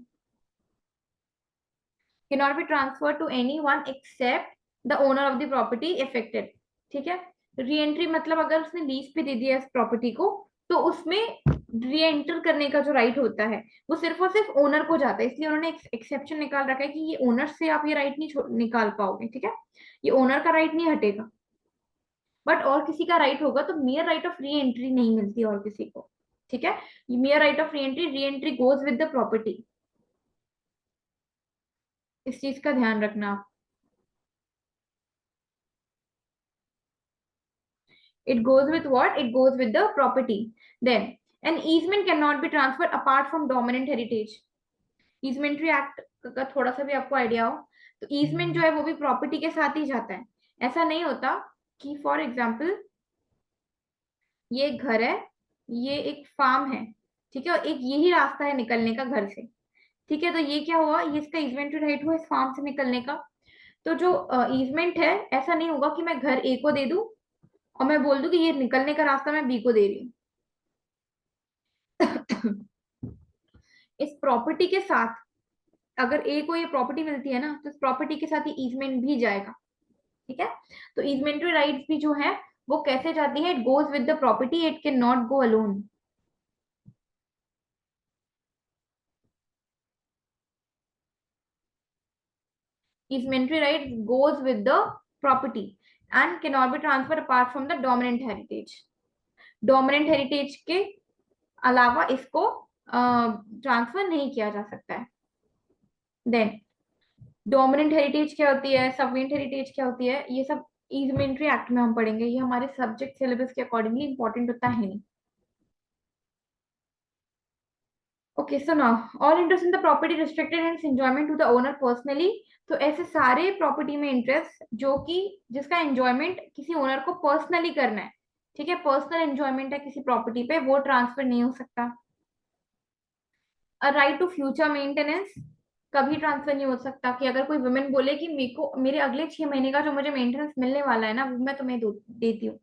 can not be transfer to any one except the owner of the property effected. ठीक है, री एंट्री मतलब अगर उसने lease पे दे दिया इस प्रॉपर्टी को, तो उसमें री एंटर करने का जो राइट होता है वो सिर्फ और सिर्फ ओनर को जाता है. इसलिए उन्होंने एक्सेप्शन निकाल रखा है कि ये ओनर से आप ये राइट नहीं निकाल पाओगे, ठीक है, ये ओनर का राइट नहीं हटेगा, बट और किसी का राइट होगा तो मियर राइट ऑफ री एंट्री नहीं मिलती और किसी को. ठीक है, mere right of re entry goes with the property. इस चीज का ध्यान रखना आप. It goes with what? It goes with the property. Then, an easement cannot be transferred apart from dominant heritage. Easementary Act का थोड़ा सा भी आपको आइडिया हो तो easement जो है वो भी प्रॉपर्टी के साथ ही जाता है. ऐसा नहीं होता कि फॉर एग्जाम्पल ये एक घर है, ये एक फार्म है, ठीक है, और एक यही रास्ता है निकलने का घर से, ठीक है, तो ये क्या हुआ, ये इसका ईजमेंट राइट हुआ इस फार्म से निकलने का. तो जो ईजमेंट है, ऐसा नहीं होगा कि मैं घर ए को दे दूं और मैं बोल दूं कि ये निकलने का रास्ता मैं बी को दे रही हूँ. इस प्रॉपर्टी के साथ अगर ए को ये प्रॉपर्टी मिलती है ना, तो इस प्रॉपर्टी के साथ ही ईजमेंट भी जाएगा. ठीक है, तो ईजमेंटरी राइट्स भी जो है वो कैसे जाती है, it goes with the property, it can not go alone. Easementary right goes with the property and cannot be transferred apart from the dominant heritage. Dominant heritage के अलावा इसको ट्रांसफर नहीं किया जा सकता है. देन डोमिनेंट हेरिटेज क्या होती है, सबवेंट हेरिटेज क्या होती है, ये सब ईजमेंट्री एक्ट में हम पढ़ेंगे. ये हमारे सब्जेक्ट सिलेबस के अकॉर्डिंगली इंपॉर्टेंट होता है नहीं. Okay, so now all interest in the property restricted and enjoyment to the owner personally. तो ऐसे सारे प्रॉपर्टी में इंटरेस्ट जो कि जिसका एंजॉयमेंट किसी ओनर को पर्सनली करना है, ठीक है, पर्सनल एंजॉयमेंट है किसी प्रॉपर्टी पे, वो ट्रांसफर नहीं हो सकता. A right to future maintenance कभी ट्रांसफर नहीं हो सकता, कि अगर कोई वुमेन बोले कि मेरे को मेरे अगले 6 महीने का जो मुझे मेंटेनेंस मिलने वाला है ना वो मैं तुम्हें देती हूँ,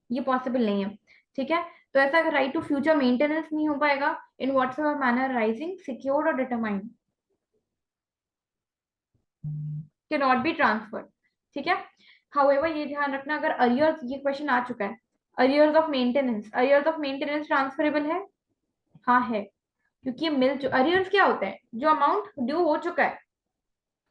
ये पॉसिबल नहीं है. ठीक है, तो ऐसा राइट टू फ्यूचर मेंटेनेंस नहीं हो पाएगा इन व्हाटसएवर मैनर राइजिंग सिक्योर्ड और determined, can not be transferred. ठीक है, हाउएवर ये ध्यान रखना, अगर अरियर्स, ये क्वेश्चन आ चुका है, अरियर्स ऑफ मेंटेनेंस ट्रांसफरेबल है. हाँ है, क्योंकि ये अरियर्स क्या होता है, जो अमाउंट ड्यू हो चुका है,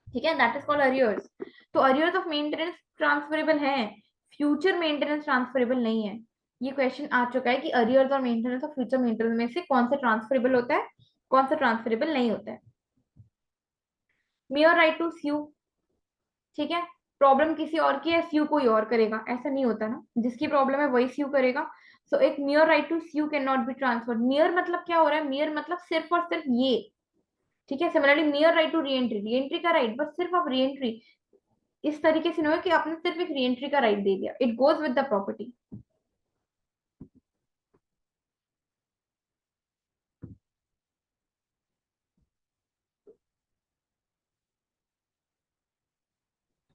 ठीक है, दैट इज कॉल्ड अरियर्स. तो अरियर्स ऑफ मेंटेनेंस ट्रांसफरेबल है, फ्यूचर मेंटेनेंस ट्रांसफरेबल नहीं है. ये क्वेश्चन आ चुका है कि अरियर्स और मेंटेनेंस और फ्यूचर मेंटेनेंस में से कौन सा ट्रांसफरेबल होता है, कौन सा ट्रांसफरेबल नहीं होता है. मेयर राइट टू स्यू, ठीक है, प्रॉब्लम किसी और की है, स्यू कोई और करेगा, ऐसा नहीं होता ना, जिसकी प्रॉब्लम है वही स्यू करेगा. सो एक mere right to sue can not be transferred. Mere मतलब क्या हो रहा है, मियर मतलब सिर्फ और सिर्फ ये, ठीक है. Similarly mere right to re entry का राइट बस सिर्फ आप री एंट्री, इस तरीके से नहीं हो कि आपने सिर्फ एक री एंट्री का राइट दे दिया, it goes with the property.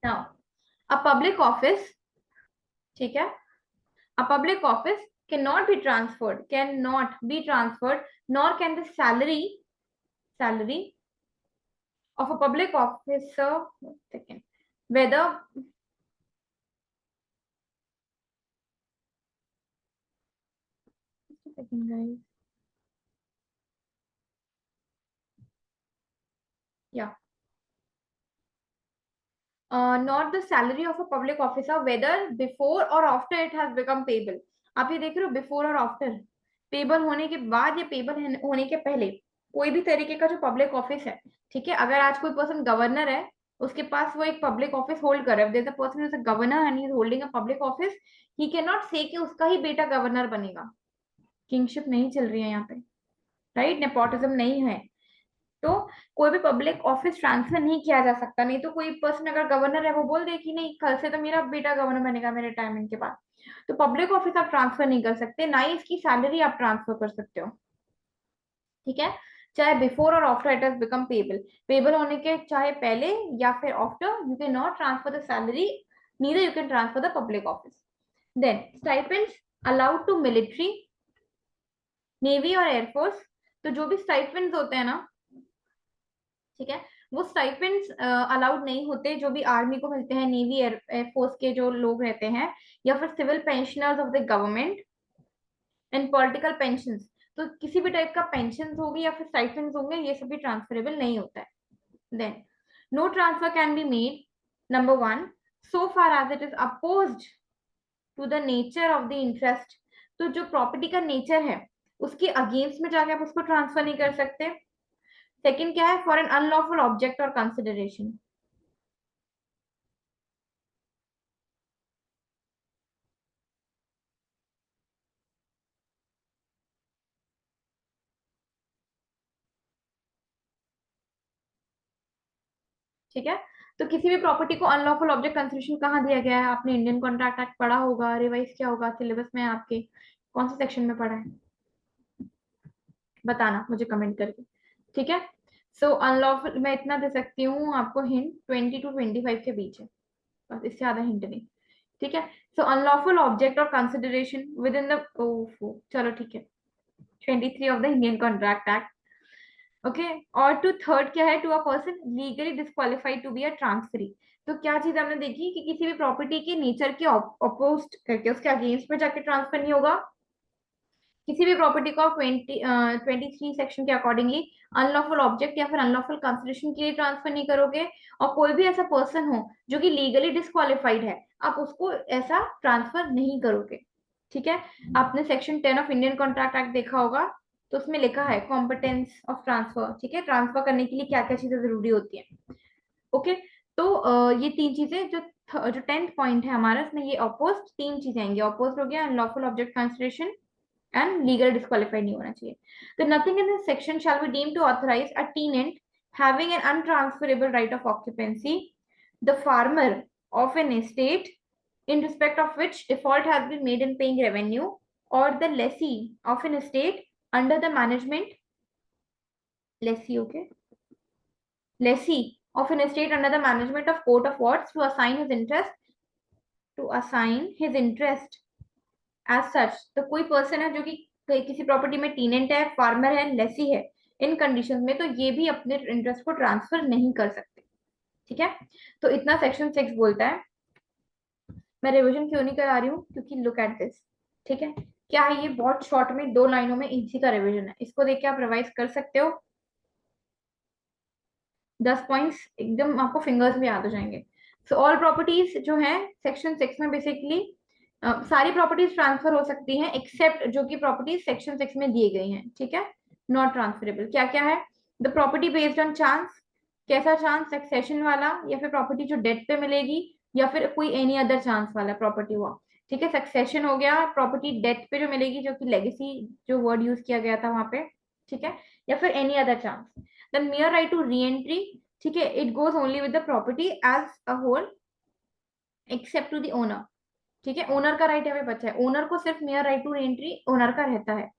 Now a public office, ठीक है, a public office cannot be transferred, nor can the salary of a public officer, second, whether, just a second guys, yeah, not the salary of a public officer whether before or after it has become payable. आप ये देख रहे हो before or after, payable होने के बाद या payable होने के पहले, कोई भी तरीके का जो पब्लिक ऑफिस है, ठीक है, अगर आज कोई पर्सन गवर्नर है, उसके पास वो एक पब्लिक ऑफिस होल्ड कर रहा है, there is a person is a governor and he is holding a public office, he can not say कि उसका ही बेटा गवर्नर बनेगा, किंगशिप नहीं चल रही है यहाँ पे, राइट, नेपोटिज्म नहीं है, तो कोई भी पब्लिक ऑफिस ट्रांसफर नहीं किया जा सकता। नहीं तो कोई पर्सन अगर गवर्नर है वो बोल दे कि नहीं कल से तो मेरा बेटा गवर्नर बनेगा मेरे रिटायरमेंट के बाद, तो पब्लिक ऑफिस आप ट्रांसफर नहीं कर सकते, ना ही इसकी सैलरी आप ट्रांसफर कर सकते हो, ठीक है, चाहे before or after it has become payable, payable होने के चाहे पहले या फिर after, you can not transfer the salary, neither you can transfer the public office. Then stipends allowed to military, navy और एयरफोर्स, तो जो भी स्टाइपेंड्स होते हैं ना, ठीक है, वो स्टाइपेंड्स अलाउड नहीं होते जो भी आर्मी को मिलते हैं, नेवी एयरफोर्स के जो लोग रहते हैं, या फिर civil pensioners of the government and political pensions, तो किसी भी टाइप का पेंशन होगी या फिर स्टाइपेंड्स होंगे, ये सभी ट्रांसफरेबल नहीं होता है। Then no transfer can be made, number one, so far as it is opposed to the nature of the interest, तो जो प्रॉपर्टी का नेचर है उसके अगेंस्ट में जाके आप उसको ट्रांसफर नहीं कर सकते। सेकंड क्या है, for an unlawful object or consideration, ठीक है, तो किसी भी प्रॉपर्टी को अनलॉफुल ऑब्जेक्ट कंसिडरेशन कहाँ दिया गया है, आपने इंडियन कॉन्ट्रैक्ट एक्ट पढ़ा होगा, रिवाइज किया होगा सिलेबस में आपके, कौन से सेक्शन में पढ़ा है, बताना मुझे कमेंट करके, ठीक है। सो अनलॉफुल मैं इतना दे सकती हूँ आपको हिंट, 20 to 25 के बीच है, बस इससे ज्यादा हिंट नहीं, ठीक है। So unlawful object or consideration within the, चलो ठीक है, 23 of the Indian contract act, okay. और टू थर्ड क्या है, to a person legally disqualified to be a transferee, तो क्या चीज हमने देखी कि किसी भी प्रॉपर्टी के नेचर के अपोस्ट करके उसके अगेंस्ट में जाके ट्रांसफर नहीं होगा, किसी भी प्रॉपर्टी को 23 सेक्शन के अकॉर्डिंगली अनलॉफुल ऑब्जेक्ट या फिर अनलॉफुल कंसिडरेशन के लिए ट्रांसफर नहीं करोगे, और कोई भी ऐसा पर्सन हो जो कि लीगली डिस्क्वालिफाइड है, आप उसको ऐसा ट्रांसफर नहीं करोगे, ठीक है। आपने section 10 of Indian contract act देखा होगा, तो उसमें लिखा है कॉम्पिटेंस ऑफ ट्रांसफर, ठीक है, ट्रांसफर करने के लिए क्या क्या चीजें जरूरी होती है, ओके। तो ये तीन चीजें जो 10th पॉइंट है हमारा, इसमें ये अपोस्ट तीन चीजें आएंगी, अपोस्ट हो गया, unlawful object consideration and legal disqualified नहीं होना चाहिए। तो nothing in this section shall be deemed to authorise a tenant having an untransferable right of occupancy, the farmer of an estate in respect of which default has been made in paying revenue, or the lessee of an estate under the management, lessee, okay, lessee of an estate under the management of court of wards to assign his interest as such, तो कोई person है जो कि किसी property में टीनेंट है, farmer है, लेसी है, इन कंडीशन में तो ये भी अपने इंटरेस्ट को ट्रांसफर नहीं कर सकते, ठीक है। तो इतना सेक्शन 6 बोलता है। मैं रिविजन क्यों नहीं करा रही हूँ, क्योंकि लुक एट दिस, ठीक है, क्या है ये बहुत शॉर्ट में 2 लाइनों में इसी का रिविजन है, इसको देख के आप रिवाइज कर सकते हो, 10 पॉइंट्स एकदम आपको फिंगर्स में याद हो जाएंगे। सो ऑल प्रॉपर्टीज जो है सेक्शन 6 में बेसिकली सारी प्रॉपर्टीज ट्रांसफर हो सकती हैं एक्सेप्ट जो कि प्रॉपर्टीज सेक्शन 6 में दी गई हैं, ठीक है, नॉट ट्रांसफरेबल, क्या क्या है, the property based on chance, कैसा चांस, सक्सेशन वाला, या फिर प्रॉपर्टी जो डेथ पे मिलेगी, या फिर कोई एनी अदर चांस वाला प्रॉपर्टी हुआ, ठीक है, सक्सेशन हो गया, प्रॉपर्टी डेथ पे जो मिलेगी जो कि लेगेसी जो वर्ड यूज किया गया था वहां पे, ठीक है, या फिर any other chance, the mere right to re entry, ठीक है, it goes only with the property as a whole except to the owner, ठीक है, ओनर का राइट हमें बचा है, ओनर को सिर्फ mere right to entry owner का रहता है,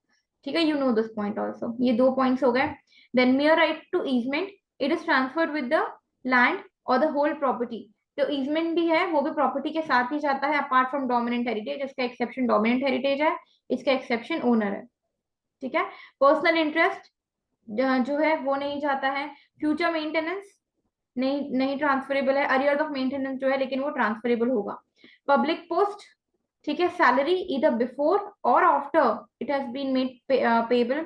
ठीक है, you know this point also, ये 2 पॉइंट्स हो गए। Then mere right to easement, it is transferred with the land और द होल प्रॉपर्टी, जो ईजमेंट भी है वो भी प्रॉपर्टी के साथ ही जाता है, अपार्ट फ्रॉम डोमिनेंट हेरिटेज। इसका एक्सेप्शन डोमिनेंट हेरिटेज है, इसका एक्सेप्शन ओनर है। ठीक है। पर्सनल इंटरेस्ट जो है वो नहीं जाता है। फ्यूचर मेंटेनेंस नहीं नहीं ट्रांसफरेबल है। अरियर ऑफ मेंटेनेंस जो है लेकिन वो ट्रांसफरेबल होगा। पब्लिक पोस्ट, ठीक है, सैलरी इधर before or after it has been made payable,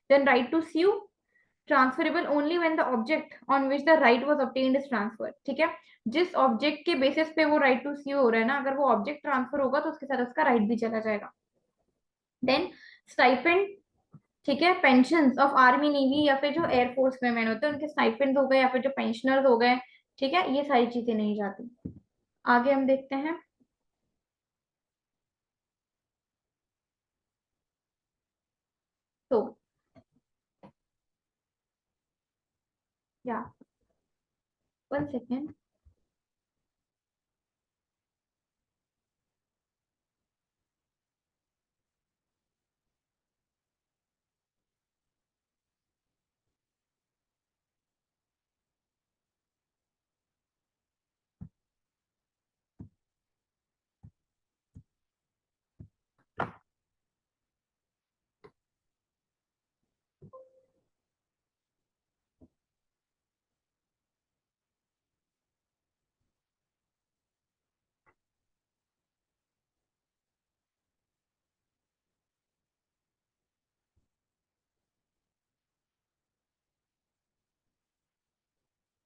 then right to sue transferable only when the object on which the right was obtained is transfer. ठीक है, जिस ऑब्जेक्ट के बेसिस पे वो राइट टू स्यू हो रहा है ना, अगर वो ऑब्जेक्ट ट्रांसफर होगा तो उसके साथ उसका राइट भी चला जाएगा। देन स्टाइपेंड, ठीक है, पेंशन ऑफ आर्मी नेवी या फिर जो एयरफोर्स में मैन होते हैं उनके स्टाइपेंड हो गए या फिर जो पेंशनर्स हो गए, ठीक है, ये सारी चीजें नहीं जाती। आगे हम देखते हैं। तो या 1 सेकेंड।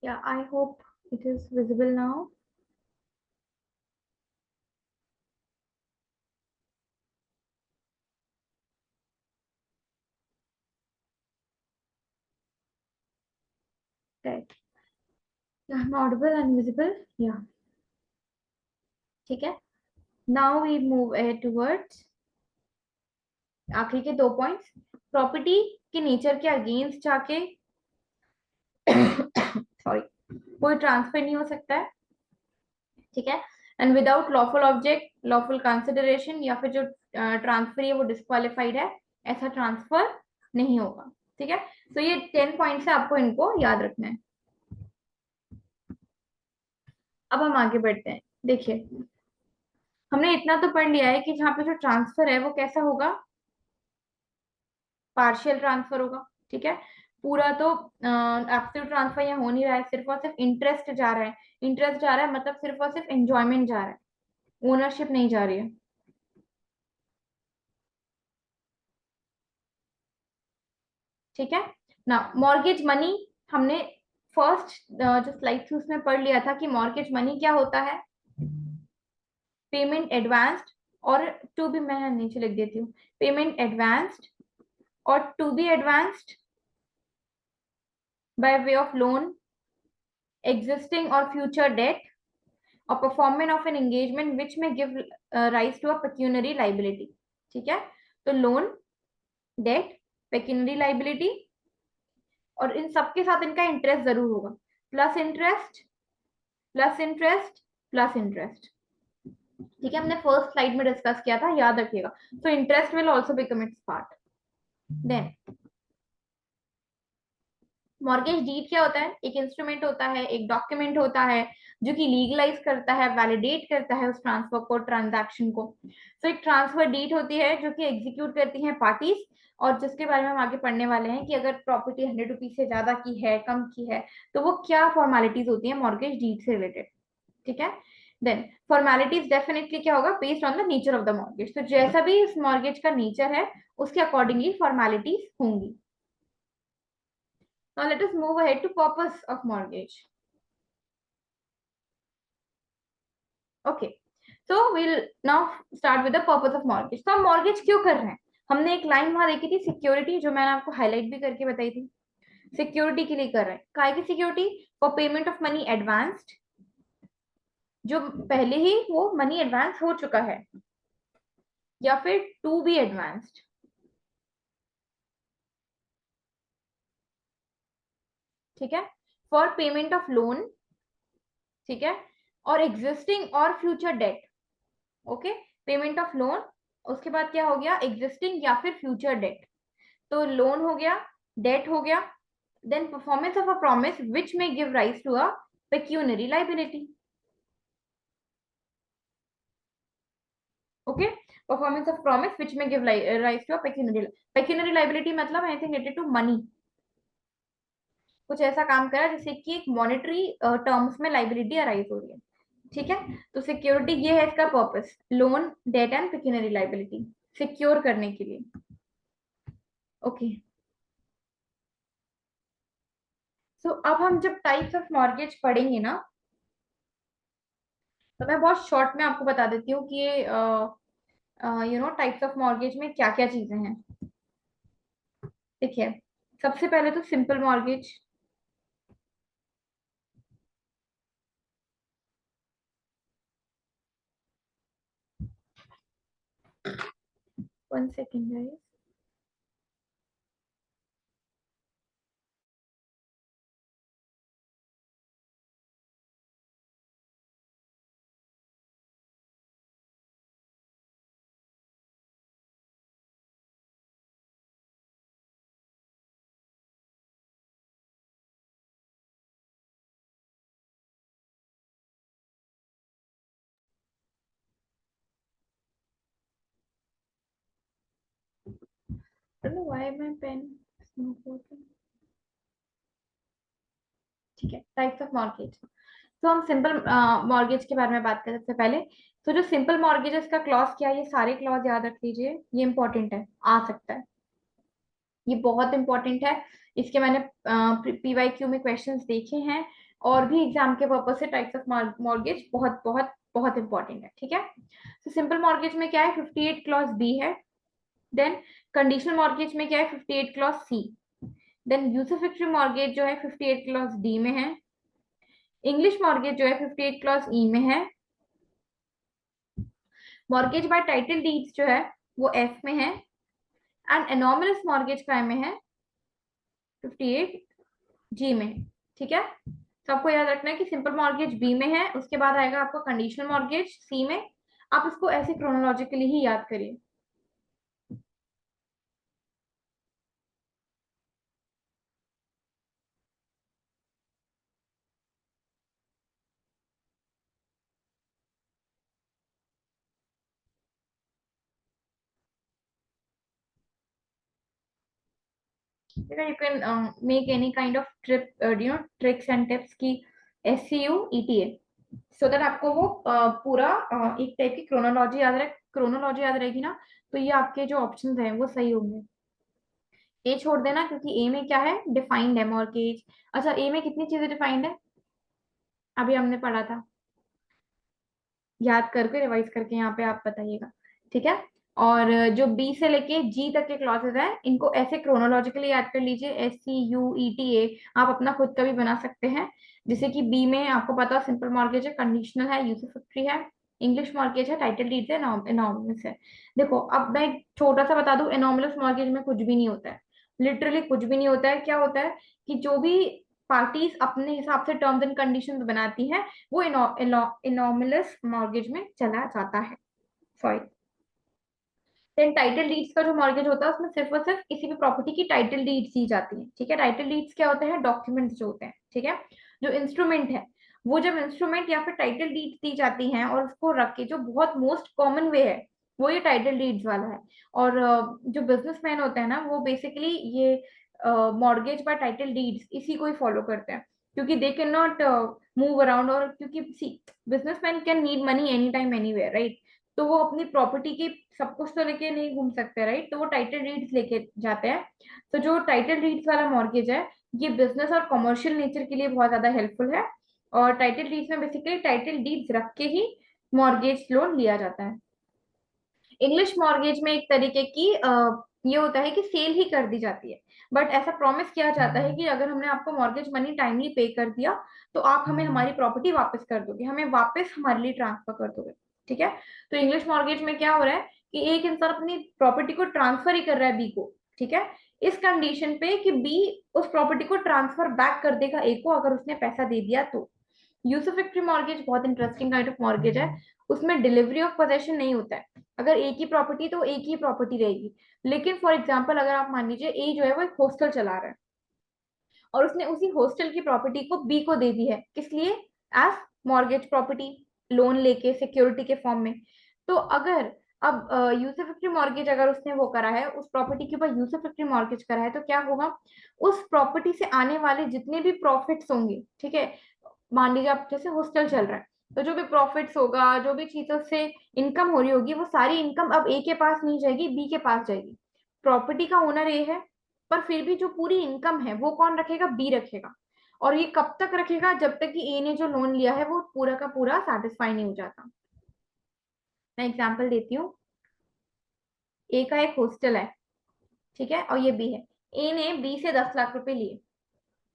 या I hope it is visible now. Right, Audible and visible, या ठीक है। नाउ वी मूव टुवर्ड्स आखिरी के 2 पॉइंट्स। प्रॉपर्टी के नेचर के अगेंस्ट जाके सॉरी कोई ट्रांसफर नहीं हो सकता है। ठीक है, and without lawful object, lawful consideration या फिर जो ट्रांसफर है वो डिस्क्वालिफाइड है, ऐसा ट्रांसफर नहीं होगा। ठीक है, तो ये 10 पॉइंट्स है, आपको इनको याद रखना है। अब हम आगे बढ़ते हैं। देखिए, हमने इतना तो पढ़ लिया है कि जहाँ पे जो ट्रांसफर है वो कैसा होगा, पार्शियल ट्रांसफर होगा। ठीक है, पूरा तो एब्सोल्यूट ट्रांसफर यहाँ हो नहीं रहा है, सिर्फ और सिर्फ इंटरेस्ट जा रहा है। इंटरेस्ट जा रहा है मतलब सिर्फ और सिर्फ एंजॉयमेंट जा रहा है, ओनरशिप नहीं जा रही है। ठीक है ना, मॉर्गेज मनी हमने फर्स्ट जो स्लाइड थी उसमें पढ़ लिया था कि मॉर्गेज मनी क्या होता है, payment advanced or to be, मैं नीचे लिख देती हूँ, payment advanced or to be advanced by way of loan, existing or future debt, or performance of an engagement which may give rise to a pecuniary liability। ठीक है, तो loan, date, pecuniary liability, और इन सबके साथ इनका interest जरूर होगा, plus interest plus interest plus interest. ठीक है, हमने फर्स्ट स्लाइड में डिस्कस किया था, याद रखिएगा। तो interest will also become its part. Then mortgage deed क्या होता है, एक इंस्ट्रूमेंट होता है, एक डॉक्यूमेंट होता है जो कि लीगलाइज करता है, वैलिडेट करता है उस ट्रांसफर को, ट्रांजैक्शन को। तो एक ट्रांसफर डीड होती है जो कि एग्जीक्यूट करती है पार्टीज, और जिसके बारे में हम आगे पढ़ने वाले हैं कि अगर प्रॉपर्टी 100 रुपीज से ज्यादा की है, कम की है, तो वो क्या फॉर्मेलिटीज होती है मॉर्गेज डीड से रिलेटेड। ठीक है, देन फॉर्मेलिटीज डेफिनेटली क्या होगा, based on the nature of the mortgage. तो जैसा भी इस मॉर्गेज का नेचर है उसके अकॉर्डिंगली फॉर्मेलिटीज होंगी। Now let us move ahead to purpose of mortgage. Okay, so we'll now start with the purpose of mortgage. तो हम mortgage क्यों कर रहे हैं? हमने एक लाइन वहां देखी थी, सिक्योरिटी, जो मैंने आपको हाईलाइट भी करके बताई थी। सिक्योरिटी के लिए कर रहे हैं, काय की security, for payment of money advanced, जो पहले ही वो मनी एडवांस हो चुका है, या फिर टू बी एडवांस्ड। ठीक है, फॉर पेमेंट ऑफ लोन, ठीक है, और एग्जिस्टिंग और future debt. Okay, payment of loan, उसके बाद क्या हो गया, एग्जिस्टिंग या फिर फ्यूचर डेट। तो लोन हो गया, डेट हो गया, then performance of a promise which में give rise to a pecuniary liability. Performance of promise which में give rise to pecuniary liability मतलब एनीथिंग रिलेटेड टू मनी, कुछ ऐसा काम करा जिससे कि एक मॉनेटरी टर्म्स में लाइबिलिटी अराइज हो रही है। ठीक है, तो सिक्योरिटी ये है इसका purpose, loan debt and pecuniary liability secure करने के लिए। ओके, सो अब हम जब टाइप्स ऑफ मॉर्गेज पढ़ेंगे ना, तो मैं बहुत शॉर्ट में आपको बता देती हूँ कि ये टाइप्स ऑफ मॉर्गेज में क्या क्या चीजें हैं। देखिए, सबसे पहले तो simple mortgage. One second guys. don't know why my pen is not working. ठीक है, टाइप्स ऑफ मॉर्गेज। तो हम सिंपल मॉर्गेज के बारे में बात करें सबसे पहले। तो जो सिंपल मॉर्गेज का क्लॉज क्या है, ये सारे क्लॉज याद रख लीजिए, ये इंपॉर्टेंट है, आ सकता है, ये बहुत इंपॉर्टेंट है। इसके मैंने पीवाईक्यू में क्वेश्चंस देखे हैं, और भी एग्जाम के पर्पज से टाइप्स ऑफ मॉर्गेज बहुत बहुत बहुत इंपॉर्टेंट है। ठीक है, तो सिंपल मॉर्गेज में क्या है, 58 क्लॉज बी है। देन कंडीशनल मॉर्गेज में क्या है, 58 क्लॉज सी। देन यूसुफिक्ट्री मॉर्गेज जो है 58 क्लॉज डी में है। इंग्लिश मॉर्गेज जो है 58 क्लॉज ई में है। मॉर्गेज बाय टाइटल डीड्स जो है वो एफ में है। एंड एनॉमलस मॉर्गेज काय में है, 58 जी में। ठीक है, तो आपको याद रखना है कि सिंपल मॉर्गेज बी में है, उसके बाद आएगा आपका कंडीशनल मॉर्गेज सी में। आप इसको ऐसे क्रोनोलॉजिकली ही याद करिए। You can make any kind of tricks and tips की SCU ETA, सो दैट आपको वो पूरा एक टाइप की क्रोनोलॉजी याद रहेगी ना, तो ये आपके जो ऑप्शंस हैं वो सही होंगे। ए छोड़ देना, क्योंकि ए में क्या है, डिफाइंड है मॉर्गेज। अच्छा, ए में कितनी चीजें डिफाइंड है, अभी हमने पढ़ा था, याद करके रिवाइज करके यहाँ पे आप बताइएगा। ठीक है, और जो बी से लेके जी तक के क्लॉजेज हैं, इनको ऐसे क्रोनोलॉजिकली याद कर लीजिए, SCUETA। आप अपना खुद का भी बना सकते हैं। जैसे कि बी में आपको पता, सिंपल मॉर्गेज है, कंडीशनल है, यूसुफैक्टरी है, इंग्लिश मॉर्गेज है, टाइटल डीड है, एनॉमलस है। देखो, अब मैं एक छोटा सा बता दूं, एनॉमलस मॉर्गेज में कुछ भी नहीं होता है, लिटरली कुछ भी नहीं होता है। क्या होता है कि जो भी पार्टीज अपने हिसाब से टर्म्स एंड कंडीशंस बनाती हैं, वो इनॉमिनस मॉर्गेज में चला जाता है। सॉरी। देन टाइटल डीड्स का जो मॉर्गेज होता है, उसमें सिर्फ और सिर्फ किसी भी प्रॉपर्टी की टाइटल डीड्स दी जाती है। ठीक है, टाइटल डीड्स क्या होते हैं, डॉक्यूमेंट्स जो होते हैं। ठीक है, जो इंस्ट्रूमेंट है, वो जब इंस्ट्रूमेंट या फिर टाइटल डीड्स दी जाती हैं और उसको रख के, जो बहुत मोस्ट कॉमन वे है, वो ये टाइटल डीड्स वाला है। और जो बिजनेसमैन होते हैं ना, वो बेसिकली ये मॉर्गेज बाय टाइटल डीड्स इसी को ही फॉलो करते हैं, क्योंकि they can not move around. और क्योंकि businessman can need money any time anywhere, right. तो वो अपनी प्रॉपर्टी की सब कुछ तो लेके नहीं घूम सकते, राइट, तो वो टाइटल डीड्स लेके जाते हैं। तो जो टाइटल डीड्स वाला मॉर्गेज है, ये बिजनेस और कमर्शियल नेचर के लिए बहुत ज्यादा हेल्पफुल है। और टाइटल डीड्स में बेसिकली टाइटल डीड्स रख के ही मॉर्गेज लोन लिया जाता है। इंग्लिश मॉर्गेज में एक तरीके की ये होता है कि सेल ही कर दी जाती है, बट ऐसा प्रॉमिस किया जाता है कि अगर हमने आपको मॉर्गेज मनी टाइमली पे कर दिया, तो आप हमें हमारी प्रॉपर्टी वापस कर दोगे, हमें वापस हमारे लिए ट्रांसफर कर दोगे। ठीक है, तो इंग्लिश मॉर्गेज में क्या हो रहा है कि एक इंसान अपनी प्रॉपर्टी को ट्रांसफर ही कर रहा है बी को। ठीक है, इस कंडीशन पे कि बी उस प्रॉपर्टी को ट्रांसफर बैक कर देगा ए को, अगर उसने पैसा दे दिया तो। यूसुफैक्टरी मॉर्गेज बहुत इंटरेस्टिंग काइंड ऑफ मॉर्गेज है। उसमें डिलीवरी ऑफ पोजेशन नहीं होता है, अगर एक ही प्रॉपर्टी तो एक ही प्रॉपर्टी रहेगी। लेकिन फॉर एग्जाम्पल, अगर आप मान लीजिए ए जो है वो एक हॉस्टल चला रहा है, और उसने उसी हॉस्टल की प्रॉपर्टी को बी को दे दी है, किस लिए, एज मॉर्गेज प्रॉपर्टी, लोन लेके सिक्योरिटी के फॉर्म में। तो अगर अब यूसुफिक्टी मॉर्गेज अगर उसने वो करा है, उस प्रॉपर्टी के ऊपर यूसुफिक्टी मॉर्गेज करा है, तो क्या होगा, उस प्रॉपर्टी से आने वाले जितने भी प्रॉफिट्स होंगे, ठीक है, मान लीजिए आप जैसे हॉस्टल चल रहा है, तो जो भी प्रॉफिट्स होगा, जो भी चीजों से इनकम हो रही होगी, वो सारी इनकम अब ए के पास नहीं जाएगी, बी के पास जाएगी। प्रॉपर्टी का ओनर ए है, पर फिर भी जो पूरी इनकम है वो कौन रखेगा, बी रखेगा। और ये कब तक रखेगा, जब तक कि ए ने जो लोन लिया है वो पूरा का पूरा सेटिस्फाई नहीं हो जाता। मैं एग्जांपल देती हूँ। ए का एक हॉस्टल है, ठीक है, और ये बी है। ए ने बी से 10 लाख रुपए लिए,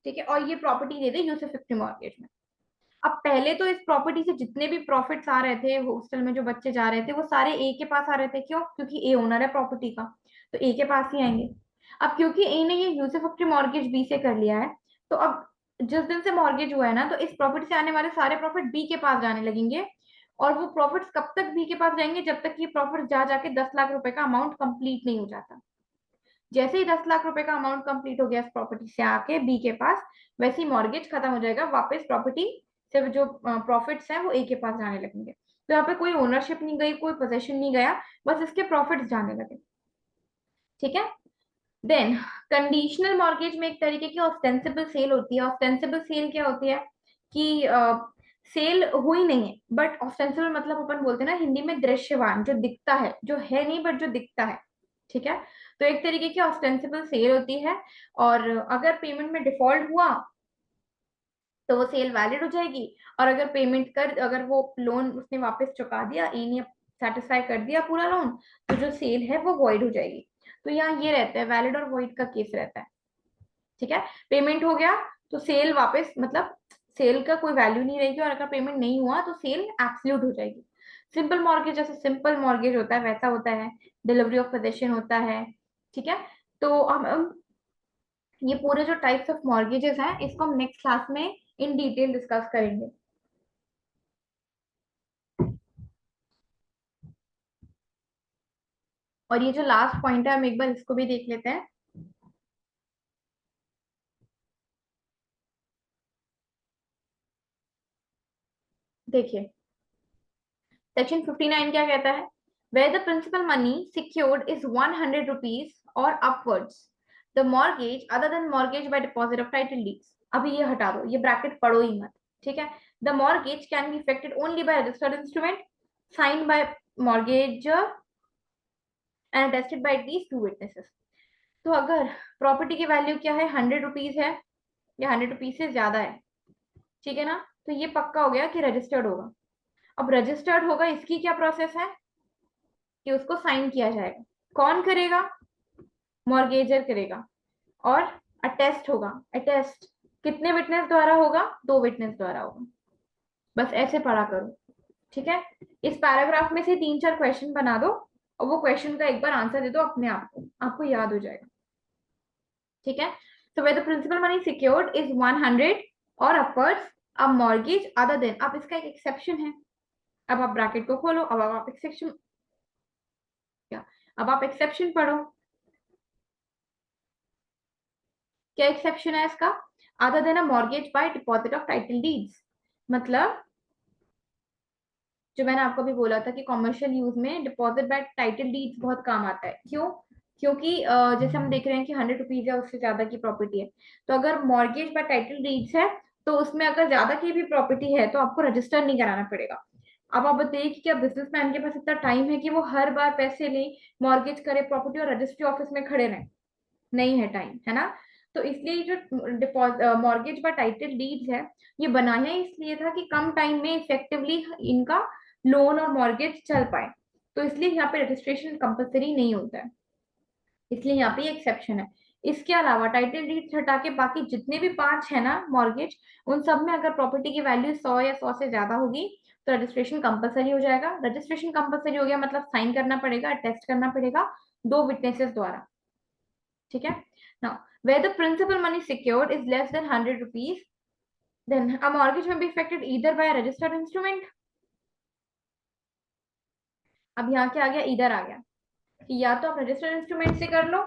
ठीक है, और ये प्रॉपर्टी दे दी यूसुफिक्टी मॉर्गेज में। अब पहले तो इस प्रॉपर्टी से जितने भी प्रॉफिट्स आ रहे थे, हॉस्टल में जो बच्चे जा रहे थे, वो सारे ए के पास आ रहे थे। क्यों? क्योंकि ए ओनर है प्रॉपर्टी का, तो ए के पास ही आएंगे। अब क्योंकि ए ने ये यूसुफिक्टी मॉर्गेज बी से कर लिया है, तो अब जिस दिन से मॉर्गेज हुआ है ना, तो इस प्रॉपर्टी से आने वाले सारे प्रॉफिट बी के पास जाने लगेंगे। और वो प्रॉफिट्स कब तक बी के पास जाएंगे, जब तक ये प्रॉफिट जा जाके 10 लाख रुपए का अमाउंट कंप्लीट नहीं हो जाता। जैसे ही 10 लाख रुपए का अमाउंट कंप्लीट हो गया इस प्रॉपर्टी से आके बी के पास, वैसे ही मॉर्गेज खत्म हो जाएगा, वापस प्रॉपर्टी से जो प्रॉफिट्स हैं वो ए के पास जाने लगेंगे। तो यहाँ पे कोई ओनरशिप नहीं गई, कोई पोजेशन नहीं गया, बस इसके प्रॉफिट्स जाने लगे। ठीक है। देन कंडीशनल मॉर्गेज में एक तरीके की ऑस्टेंसिबल सेल होती है। ऑस्टेंसिबल सेल क्या होती है कि सेल हुई नहीं है, बट ऑस्टेंसिबल मतलब अपन बोलते हैं ना हिंदी में दृश्यवान, जो दिखता है, जो है नहीं बट जो दिखता है। ठीक है। तो एक तरीके की ऑस्टेंसिबल सेल होती है, और अगर पेमेंट में डिफॉल्ट हुआ तो वो सेल वैलिड हो जाएगी। और अगर अगर वो लोन उसने वापस चुका दिया, ए ने सेटिस्फाई कर दिया पूरा लोन, तो जो सेल है वो वॉइड हो जाएगी। तो यहाँ ये रहता है, वैलिड और वॉइड का केस रहता है। ठीक है। पेमेंट हो गया तो सेल वापस, मतलब सेल का कोई वैल्यू नहीं रहेगी, और अगर पेमेंट नहीं हुआ तो सेल एब्सोल्यूट हो जाएगी। सिंपल मॉर्गेज जैसे सिंपल मॉर्गेज होता है वैसा होता है, डिलीवरी ऑफ पोजेशन होता है। ठीक है। तो हम ये पूरे जो टाइप्स ऑफ मॉर्गेजेस हैं, इसको हम नेक्स्ट क्लास में इन डिटेल डिस्कस करेंगे। और ये जो लास्ट पॉइंट है, हम एक बार इसको भी देख लेते हैं। देखिए, सेक्शन 59 क्या कहता है, where the principal money secured is 100 rupees और upwards, the mortgage other than mortgage by deposit of title deeds. अभी ये हटा दो, ये ब्रैकेट पढ़ो ही मत। ठीक है। The mortgage can be affected only by registered instrument signed by mortgagor and attested bye these two witnesses. तो अगर प्रॉपर्टी की वैल्यू क्या है, 100 रुपीज है, या 100 रुपीज से ज्यादा है, ठीक है ना, तो ये पक्का हो गया कि रजिस्टर्ड होगा। अब रजिस्टर्ड होगा, इसकी क्या प्रोसेस है कि उसको साइन किया जाएगा। कौन करेगा? मॉर्गेजर करेगा। और अटेस्ट होगा। अटेस्ट कितने विटनेस द्वारा होगा? 2 विटनेस द्वारा होगा। बस ऐसे पढ़ा करो। ठीक है। इस पैराग्राफ में से 3-4 क्वेश्चन बना दो, और वो क्वेश्चन का एक बार आंसर दे दो अपने आप को, आपको याद हो जाएगा। ठीक है। so where the principal money secured is 100 और upwards, a mortgage other than, अब इसका एक एक्सेप्शन है। अब आप ब्रैकेट को खोलो, अब आप एक्सेप्शन, क्या, अब आप एक्सेप्शन पढ़ो। क्या एक्सेप्शन है इसका? Other than a mortgage by deposit of title deeds, मतलब जो मैंने आपको भी बोला था कि कॉमर्शियल यूज में डिपॉजिट बाय टाइटल डीड्स बहुत काम आता है। क्यों? क्योंकि जैसे हम देख रहे हैं कि 100 रुपीज है, उससे ज्यादा की प्रॉपर्टी है, तो अगर मॉर्गेज बाय टाइटल डीड्स है, तो उसमें अगर ज्यादा की भी प्रॉपर्टी है तो आपको रजिस्टर नहीं कराना पड़ेगा। अब आप बताइए कि क्या बिजनेसमैन के पास इतना टाइम है कि वो हर बार पैसे ले, मॉर्गेज करे प्रॉपर्टी और रजिस्ट्री ऑफिस में खड़े रहे? नहीं है टाइम, है ना। तो इसलिए जो मॉर्गेज बाय टाइटल डीड्स है, ये बनाया इसलिए था कि कम टाइम में इफेक्टिवली इनका लोन और मॉर्गेज चल पाए। तो इसलिए यहाँ पे रजिस्ट्रेशन कंपलसरी नहीं होता है, इसलिए यहाँ पे एक्सेप्शन है। इसके अलावा टाइटल डीड हटा के बाकी जितने भी 5 है ना मॉर्गेज, उन सब में अगर प्रॉपर्टी की वैल्यू 100 या 100 से ज्यादा होगी तो रजिस्ट्रेशन कंपलसरी हो जाएगा। रजिस्ट्रेशन कंपलसरी हो गया मतलब साइन करना पड़ेगा, टेस्ट करना पड़ेगा 2 विटनेसेस द्वारा। ठीक है। Now where the principal money secured is less than 100 rupees, then a mortgage may be effected either by a registered instrument। अब यहाँ क्या आ गया, इधर आ गया कि या तो आप रजिस्टर्ड इंस्ट्रूमेंट से कर लो,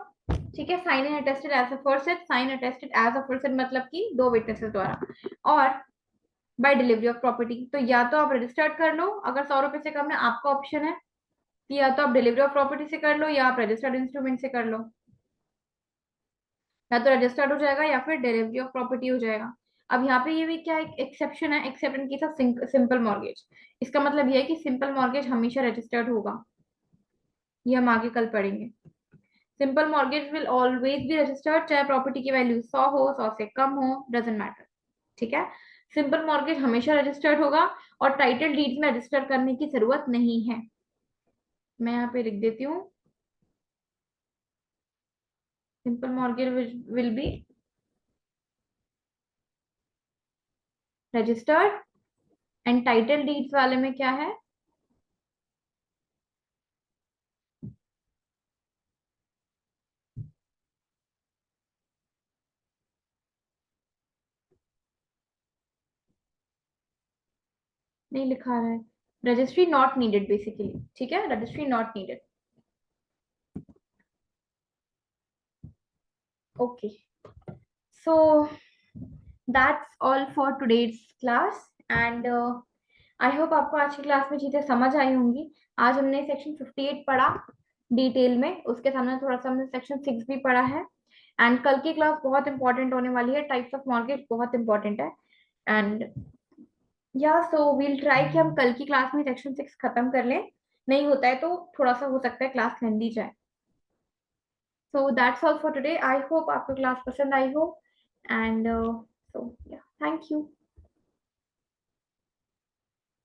ठीक है, sign and attested as aforesaid, sign attested as aforesaid मतलब कि 2 विटनेसेस द्वारा, और बाय डिलीवरी ऑफ प्रॉपर्टी, तो या तो आप रजिस्टर्ड कर लो, अगर 100 रुपए से कम है आपका ऑप्शन है, कि या तो आप डिलीवरी ऑफ प्रॉपर्टी से कर लो या आप रजिस्टर्ड इंस्ट्रूमेंट से कर लो, या तो रजिस्टर्ड हो जाएगा या फिर डिलीवरी ऑफ प्रॉपर्टी हो जाएगा। अब यहाँ पे ये भी क्या एक एक्सेप्शन है, accept in case of simple mortgage. इसका मतलब ये है कि सिंपल मॉर्गेज हमेशा रजिस्टर्ड होगा, ये हम आगे कल पढ़ेंगे। Simple mortgage will always be registered, चाहे प्रॉपर्टी की वैल्यू 100 हो, 100 से कम हो, डजेंट मैटर। ठीक है, सिंपल मॉर्गेज हमेशा रजिस्टर्ड होगा और टाइटल डीड में रजिस्टर करने की जरूरत नहीं है। मैं यहाँ पे लिख देती हूँ, simple mortgage will be registered and title deeds वाले में क्या है, नहीं लिखा है, रजिस्ट्री नॉट नीडेड बेसिकली। ठीक है, registry not needed. Okay, so that's all for today's class and I hope आपको आज की क्लास में चीजें समझ आई होंगी। आज हमने सेक्शन 58 पढ़ा डिटेल में, उसके सामने थोड़ा सा हमने सेक्शन 6 भी पढ़ा है। एंड कल की क्लास बहुत इंपॉर्टेंट होने वाली है, टाइप्स ऑफ मॉर्गेज बहुत इंपॉर्टेंट है। एंड या सो वील ट्राई कि हम कल की क्लास में सेक्शन 6 खत्म कर लें, नहीं होता है तो थोड़ा सा हो सकता है क्लास लेंदी जाए। So that's all for today, I hope आपको क्लास पसंद आई हो एंड सो या थैंक यू।